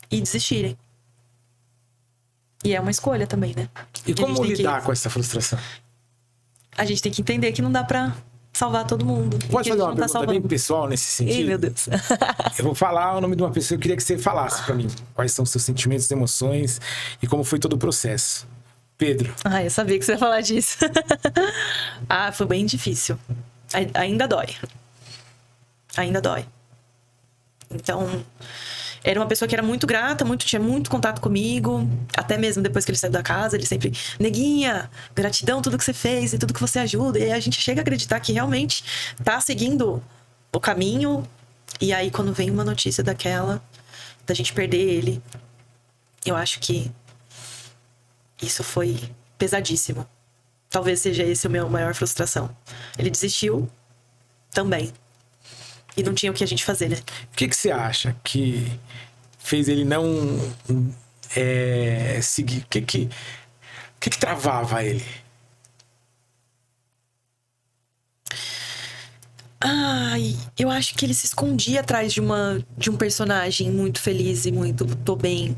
E desistirem. E é uma escolha também, né? E como lidar com essa frustração? A gente tem que entender que não dá pra salvar todo mundo. Pode fazer uma pergunta bem pessoal nesse sentido? Ei, meu Deus. Eu vou falar o nome de uma pessoa, eu queria que você falasse pra mim quais são os seus sentimentos, emoções e como foi todo o processo. Pedro. Eu sabia que você ia falar disso. Foi bem difícil. Ainda dói. Ainda dói. Então, era uma pessoa que era muito grata, tinha muito contato comigo. Até mesmo depois que ele saiu da casa, ele sempre... Neguinha, gratidão tudo que você fez e tudo que você ajuda. E aí a gente chega a acreditar que realmente tá seguindo o caminho. E aí quando vem uma notícia daquela, da gente perder ele, eu acho que isso foi pesadíssimo. Talvez seja esse o meu maior frustração. Ele desistiu também. E não tinha o que a gente fazer, né? O que você acha que fez ele não seguir? O que travava ele? Eu acho que ele se escondia atrás de um personagem muito feliz e muito tô bem.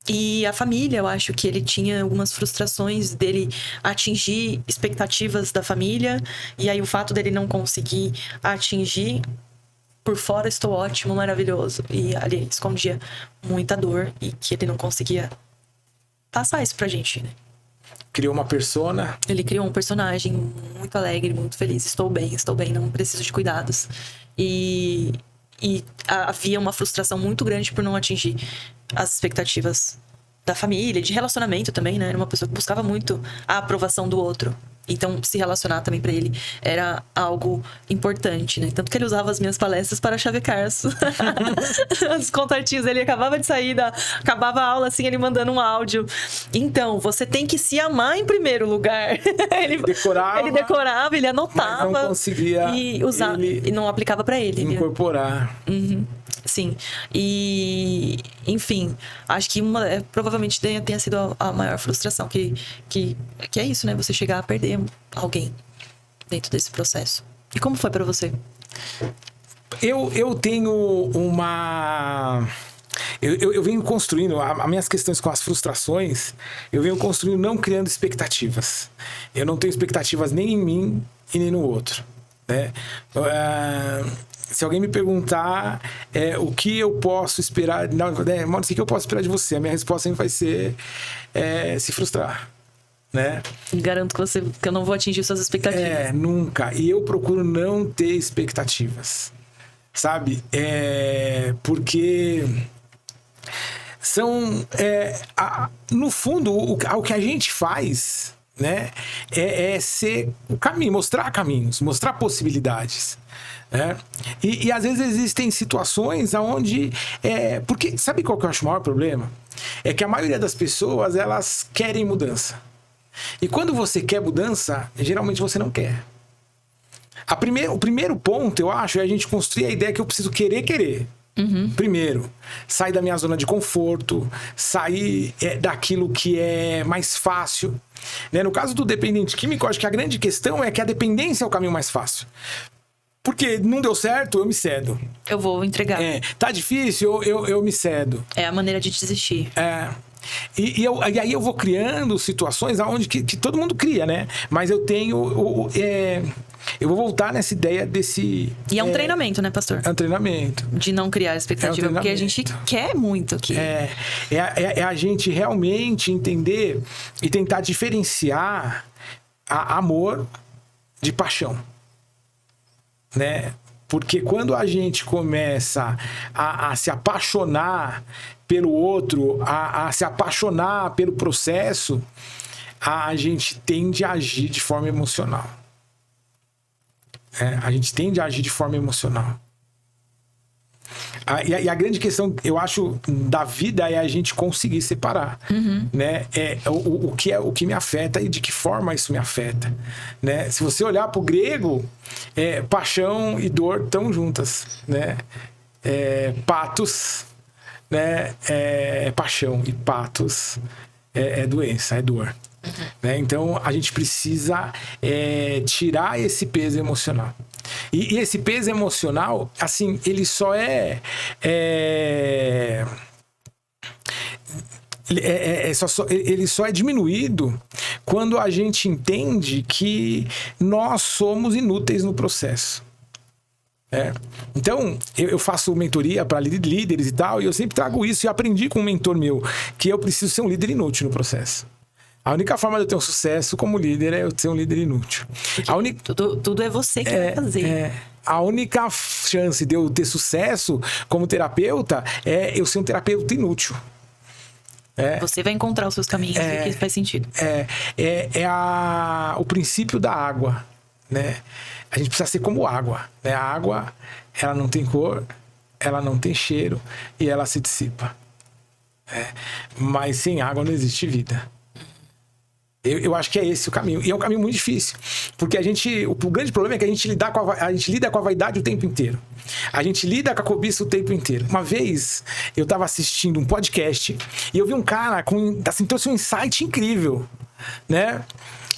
E a família, eu acho que ele tinha algumas frustrações dele atingir expectativas da família. E aí o fato dele não conseguir atingir, por fora estou ótimo, maravilhoso. E ali escondia muita dor e que ele não conseguia passar isso pra gente, né? Criou uma persona. Ele criou um personagem muito alegre, muito feliz. Estou bem, não preciso de cuidados. E havia uma frustração muito grande por não atingir as expectativas da família, de relacionamento também, né? Era uma pessoa que buscava muito a aprovação do outro. Então, se relacionar também pra ele era algo importante, né? Tanto que ele usava as minhas palestras para chavecar os contatinhos. Ele acabava de sair, acabava a aula assim, ele mandando um áudio. Então, você tem que se amar em primeiro lugar. Ele decorava, ele anotava. Mas não conseguia e usar, e não aplicava pra ele. Incorporar. Sim. E, enfim, acho que provavelmente tenha sido a maior frustração, que é isso, né? Você chegar a perder alguém dentro desse processo. E como foi pra você? Eu tenho uma... Eu venho construindo as minhas questões com as frustrações, eu venho construindo não criando expectativas. Eu não tenho expectativas nem em mim e nem no outro, né? Se alguém me perguntar o que eu posso esperar... Maurício, o que eu posso esperar de você? A minha resposta sempre vai ser se frustrar, né? Garanto que eu não vou atingir suas expectativas. Nunca. E eu procuro não ter expectativas, sabe? Porque são... no fundo, o que a gente faz, né? É ser o caminho, mostrar caminhos, mostrar possibilidades. E às vezes existem situações onde... porque sabe qual que eu acho o maior problema? É que a maioria das pessoas, elas querem mudança. E quando você quer mudança, geralmente você não quer. O primeiro ponto, eu acho, é a gente construir a ideia que eu preciso querer. Primeiro, sair da minha zona de conforto, sair daquilo que é mais fácil, né? No caso do dependente químico, eu acho que a grande questão é que a dependência é o caminho mais fácil. Porque não deu certo, eu me cedo. Eu vou entregar. Tá difícil, eu me cedo. É a maneira de desistir. E aí eu vou criando situações onde que todo mundo cria, né? Mas eu tenho... eu vou voltar nessa ideia desse... E é um treinamento, né, pastor? É um treinamento. De não criar expectativa, porque a gente quer muito aqui. É a gente realmente entender e tentar diferenciar amor de paixão, né? Porque quando a gente começa a se apaixonar pelo outro, a se apaixonar pelo processo, a gente tende a agir de forma emocional. A gente tende a agir de forma emocional. E a grande questão, eu acho, da vida é a gente conseguir separar, né? O que me afeta e de que forma isso me afeta, né? Se você olhar para o grego, paixão e dor estão juntas, né? patos, né, é paixão, e patos é doença, é dor. Né? Então, a gente precisa tirar esse peso emocional. E esse peso emocional, assim, ele só ele só é diminuído quando a gente entende que nós somos inúteis no processo. Então, eu faço mentoria para líderes e tal, e eu sempre trago isso e aprendi com um mentor meu, que eu preciso ser um líder inútil no processo. A única forma de eu ter um sucesso como líder é eu ser um líder inútil. Tudo é você que vai fazer. A única chance de eu ter sucesso como terapeuta é eu ser um terapeuta inútil. Você vai encontrar os seus caminhos e que faz sentido. O princípio da água, né? A gente precisa ser como água, né? A água, ela não tem cor, ela não tem cheiro e ela se dissipa. Mas sem água não existe vida. Eu acho que é esse o caminho. E é um caminho muito difícil. Porque o grande problema é que a gente lida com a vaidade o tempo inteiro. A gente lida com a cobiça o tempo inteiro. Uma vez, eu estava assistindo um podcast e eu vi um cara trouxe um insight incrível, né?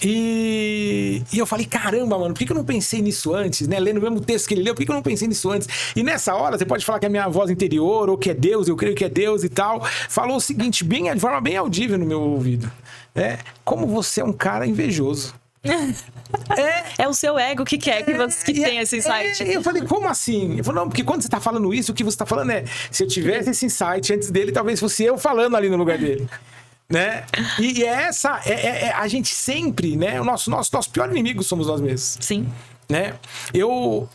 E eu falei, caramba, mano, por que eu não pensei nisso antes, né? Lendo o mesmo texto que ele leu, por que eu não pensei nisso antes? E nessa hora, você pode falar que é a minha voz interior, ou que é Deus, eu creio que é Deus e tal. Falou o seguinte, de forma bem audível no meu ouvido. Como você é um cara invejoso. É o seu ego que quer que tenha esse insight. Eu falei, como assim? Ele falou, não, porque quando você tá falando isso, o que você tá falando se eu tivesse esse insight antes dele, talvez fosse eu falando ali no lugar dele. Né? E a gente sempre, né? O nosso pior inimigo somos nós mesmos. Sim. Né? Eu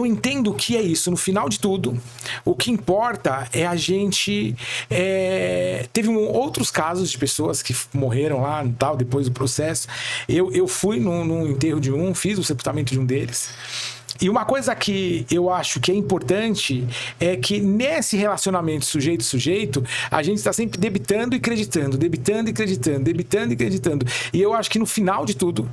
entendo que é isso. No final de tudo, o que importa é a gente... Teve outros casos de pessoas que morreram lá tal, depois do processo. Eu fui no enterro de fiz o sepultamento de um deles. E uma coisa que eu acho que é importante é que nesse relacionamento sujeito-sujeito, a gente está sempre debitando e creditando, debitando e creditando, debitando e creditando. E eu acho que no final de tudo,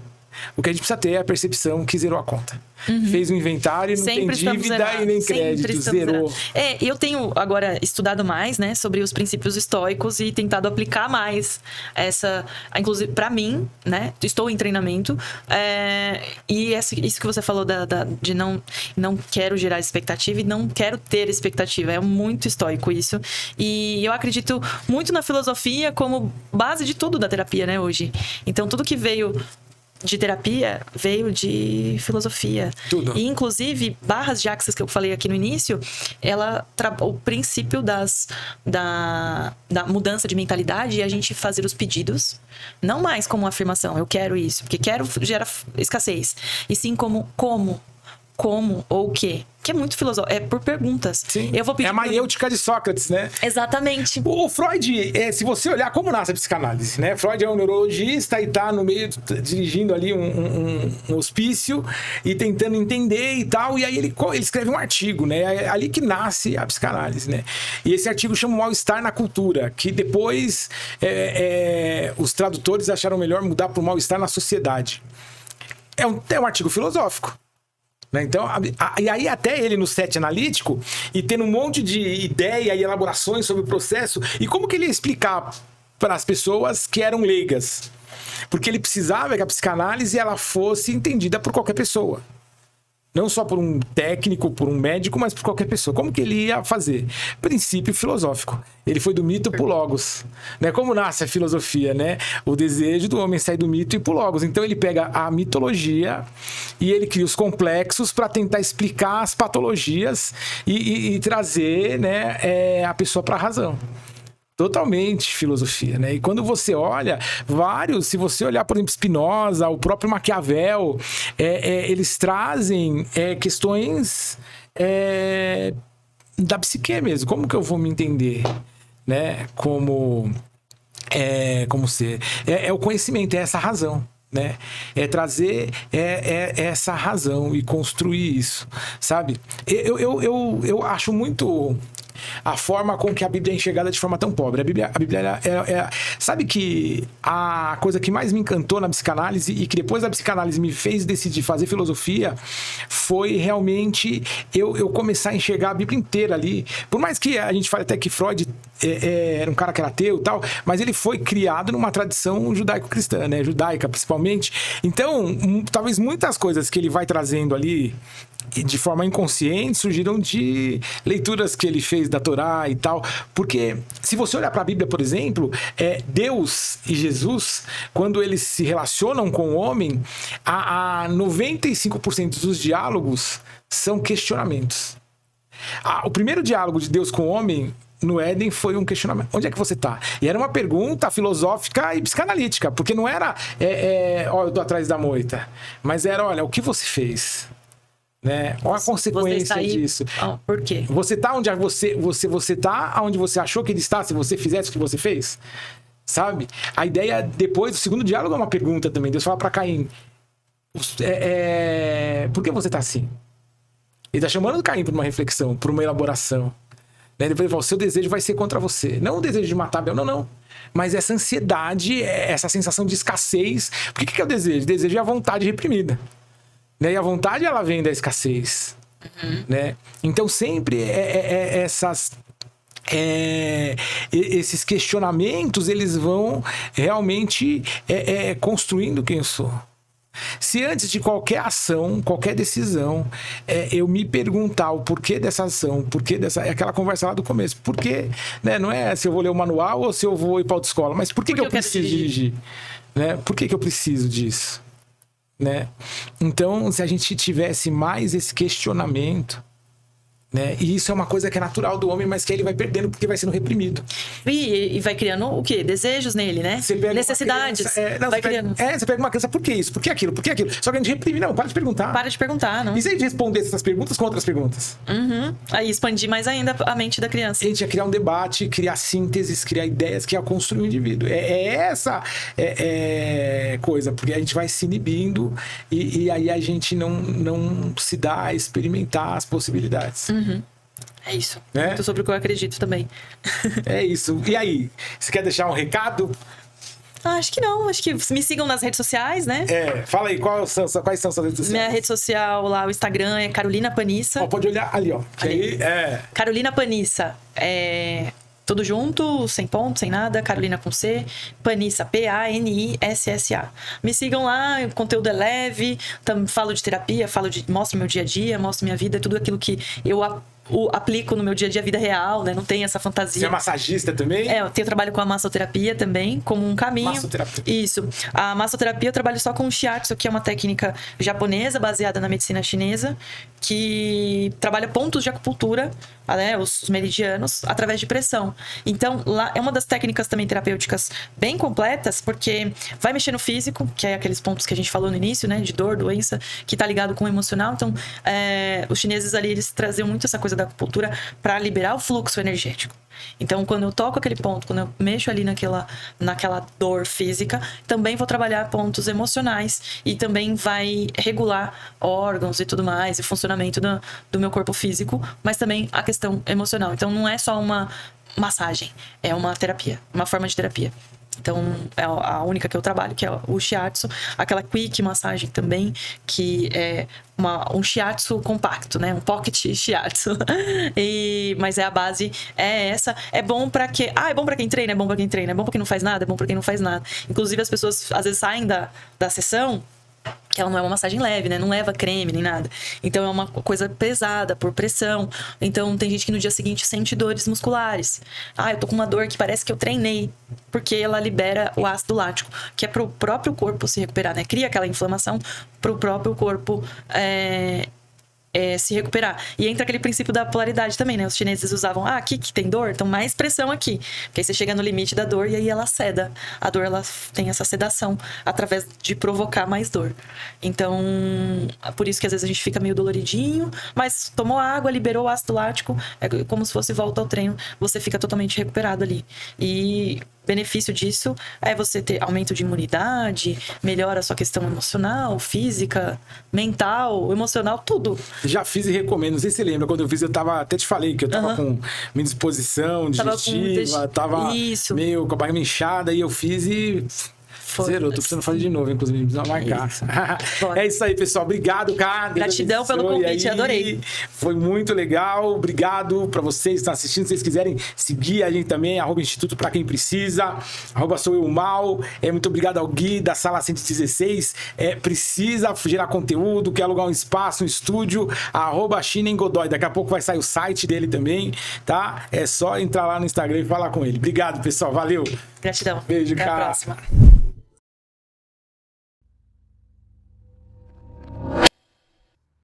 o que a gente precisa ter é a percepção que zerou a conta. Fez um inventário e não tem dívida e nem crédito, zerou. Eu tenho agora estudado mais, né, sobre os princípios estoicos e tentado aplicar mais inclusive para mim, né, estou em treinamento, e isso que você falou de não quero gerar expectativa e não quero ter expectativa, é muito estoico isso, e eu acredito muito na filosofia como base de tudo da terapia, né, hoje. Então tudo que veio de terapia veio de filosofia. Tudo. E, inclusive, barras de axis que eu falei aqui no início, o princípio da mudança de mentalidade é a gente fazer os pedidos, não mais como uma afirmação, eu quero isso, porque quero gera escassez, e sim como ou o quê? Que é muito filosófico, é por perguntas. Sim. Eu vou pedir a maiêutica de Sócrates, né? Exatamente. O Freud, se você olhar como nasce a psicanálise, né? Freud é um neurologista e tá no meio, dirigindo ali um hospício e tentando entender e tal, e aí ele escreve um artigo, né? É ali que nasce a psicanálise, né? E esse artigo chama Mal-Estar na Cultura, que depois os tradutores acharam melhor mudar para o Mal-Estar na Sociedade. É um artigo filosófico. Então, e aí até ele no set analítico e tendo um monte de ideia e elaborações sobre o processo, e como que ele ia explicar para as pessoas que eram leigas? Porque ele precisava que a psicanálise ela fosse entendida por qualquer pessoa. Não só por um técnico, por um médico, mas por qualquer pessoa. Como que ele ia fazer? Princípio filosófico. Ele foi do mito pro logos. Né? Como nasce a filosofia, né? O desejo do homem sai do mito e pro logos. Então ele pega a mitologia e ele cria os complexos para tentar explicar as patologias e trazer, né, a pessoa para a razão. Totalmente filosofia, né? E quando você olha, se você olhar, por exemplo, Spinoza, o próprio Maquiavel, eles trazem questões da psique mesmo. Como que eu vou me entender, né? Como ser. É o conhecimento, é essa razão. Né? É trazer essa razão e construir isso, sabe? Eu acho muito a forma com que a Bíblia é enxergada de forma tão pobre. A Bíblia sabe que a coisa que mais me encantou na psicanálise e que depois da psicanálise me fez decidir fazer filosofia foi realmente eu começar a enxergar a Bíblia inteira ali. Por mais que a gente fale até que Freud era um cara que era ateu e tal, mas ele foi criado numa tradição judaico-cristã, né? Judaica, principalmente. Então, talvez muitas coisas que ele vai trazendo ali de forma inconsciente surgiram de leituras que ele fez da Torá e tal, porque se você olhar para a Bíblia, por exemplo, Deus e Jesus, quando eles se relacionam com o homem, a 95% dos diálogos são questionamentos. O primeiro diálogo de Deus com o homem no Éden foi um questionamento. Onde é que você está? E era uma pergunta filosófica e psicanalítica, porque não era eu tô atrás da moita, mas era, olha, o que você fez? Né? Olha a consequência disso. Por quê? Você está onde você tá onde você achou que ele está se você fizesse o que você fez? Sabe? A ideia depois do segundo diálogo é uma pergunta também. Deus fala para Caim: por que você está assim? Ele está chamando Caim para uma reflexão, para uma elaboração. Né? Depois ele fala: o seu desejo vai ser contra você. Não o desejo de matar Abel, não. Mas essa ansiedade, essa sensação de escassez. Por que é o desejo? O desejo é a vontade reprimida. Né? E a vontade, ela vem da escassez. Né? Então sempre esses questionamentos, eles vão realmente construindo quem eu sou. Se antes de qualquer ação, qualquer decisão, eu me perguntar o porquê dessa ação, porquê dessa... É aquela conversa lá do começo. Por quê? Né? Não é se eu vou ler o manual ou se eu vou ir para a autoescola, mas por que eu preciso dirigir? Né? Por que eu preciso disso? Né? Então, se a gente tivesse mais esse questionamento, né? E isso é uma coisa que é natural do homem, mas que ele vai perdendo porque vai sendo reprimido. E vai criando o quê? Desejos nele, né? Necessidades. Você pega uma criança, por que isso? Por que aquilo? Por que aquilo? Só que a gente reprime. Não, para de perguntar. Para de perguntar, não. E se a gente respondesse essas perguntas com outras perguntas? Aí expandir mais ainda a mente da criança. A gente ia criar um debate, criar sínteses, criar ideias, que ia construir um indivíduo. Essa coisa, porque a gente vai se inibindo e aí a gente não se dá a experimentar as possibilidades. É isso. Muito sobre o que eu acredito também. É isso. E aí? Você quer deixar um recado? Acho que não. Acho que me sigam nas redes sociais, né? Fala aí, quais são suas redes sociais? Minha rede social lá, o Instagram é Carolina Panissa. Pode olhar ali, ó. Que ali. Carolina Panissa. Tudo junto, sem ponto, sem nada, Carolina com C, Panissa, Panissa. Me sigam lá, o conteúdo é leve, falo de terapia, mostro meu dia a dia, mostro minha vida, tudo aquilo que eu aplico no meu dia a dia, vida real, né? Não tem essa fantasia. Você é massagista também? Eu trabalho com a massoterapia também, como um caminho. Massoterapia. Isso. A massoterapia eu trabalho só com o shiatsu, que é uma técnica japonesa, baseada na medicina chinesa, que trabalha pontos de acupuntura, né? Os meridianos, através de pressão. Então, lá é uma das técnicas também terapêuticas bem completas, porque vai mexer no físico, que é aqueles pontos que a gente falou no início, né? De dor, doença, que tá ligado com o emocional. Então, os chineses ali, eles traziam muito essa coisa da acupuntura para liberar o fluxo energético. Então, quando eu toco aquele ponto, quando eu mexo ali naquela dor física, também vou trabalhar pontos emocionais e também vai regular órgãos e tudo mais, e funcionamento do meu corpo físico, mas também a questão emocional. Então, não é só uma massagem, é uma terapia, uma forma de terapia. Então, é a única que eu trabalho, que é o shiatsu. Aquela quick massagem também, que é um shiatsu compacto, né? Um pocket shiatsu. Mas a base é essa. É bom pra quê? É bom pra quem treina, é bom pra quem treina. É bom pra quem não faz nada, é bom pra quem não faz nada. Inclusive, as pessoas, às vezes, saem da sessão... que ela não é uma massagem leve, né? Não leva creme nem nada. Então, é uma coisa pesada, por pressão. Então, tem gente que no dia seguinte sente dores musculares. Eu tô com uma dor que parece que eu treinei. Porque ela libera o ácido lático, que é pro próprio corpo se recuperar, né? Cria aquela inflamação pro próprio corpo se recuperar. E entra aquele princípio da polaridade também, né? Os chineses usavam, aqui que tem dor, então mais pressão aqui. Porque aí você chega no limite da dor e aí ela ceda. A dor, ela tem essa sedação através de provocar mais dor. Então, por isso que às vezes a gente fica meio doloridinho, mas tomou água, liberou o ácido lático, é como se fosse volta ao treino, você fica totalmente recuperado ali. E benefício disso é você ter aumento de imunidade, melhora a sua questão emocional, física, mental, emocional, tudo. Já fiz e recomendo. Não sei se você lembra, quando eu fiz, até te falei que eu tava com minha disposição digestiva, tava meio com a barriga inchada, e eu fiz e... Zerou, tô precisando fazer de novo, inclusive, precisa marcar. É isso aí, pessoal. Obrigado, cara. Gratidão pelo convite, adorei. Foi muito legal. Obrigado pra vocês que estão assistindo. Se vocês quiserem seguir a gente também, @Instituto pra quem precisa, @SouEuMal. Muito obrigado ao Gui da Sala 116. Precisa gerar conteúdo, quer alugar um espaço, um estúdio, @Chinen_Godoy. Daqui a pouco vai sair o site dele também, tá? É só entrar lá no Instagram e falar com ele. Obrigado, pessoal. Valeu. Gratidão. Beijo, Até cara. a próxima.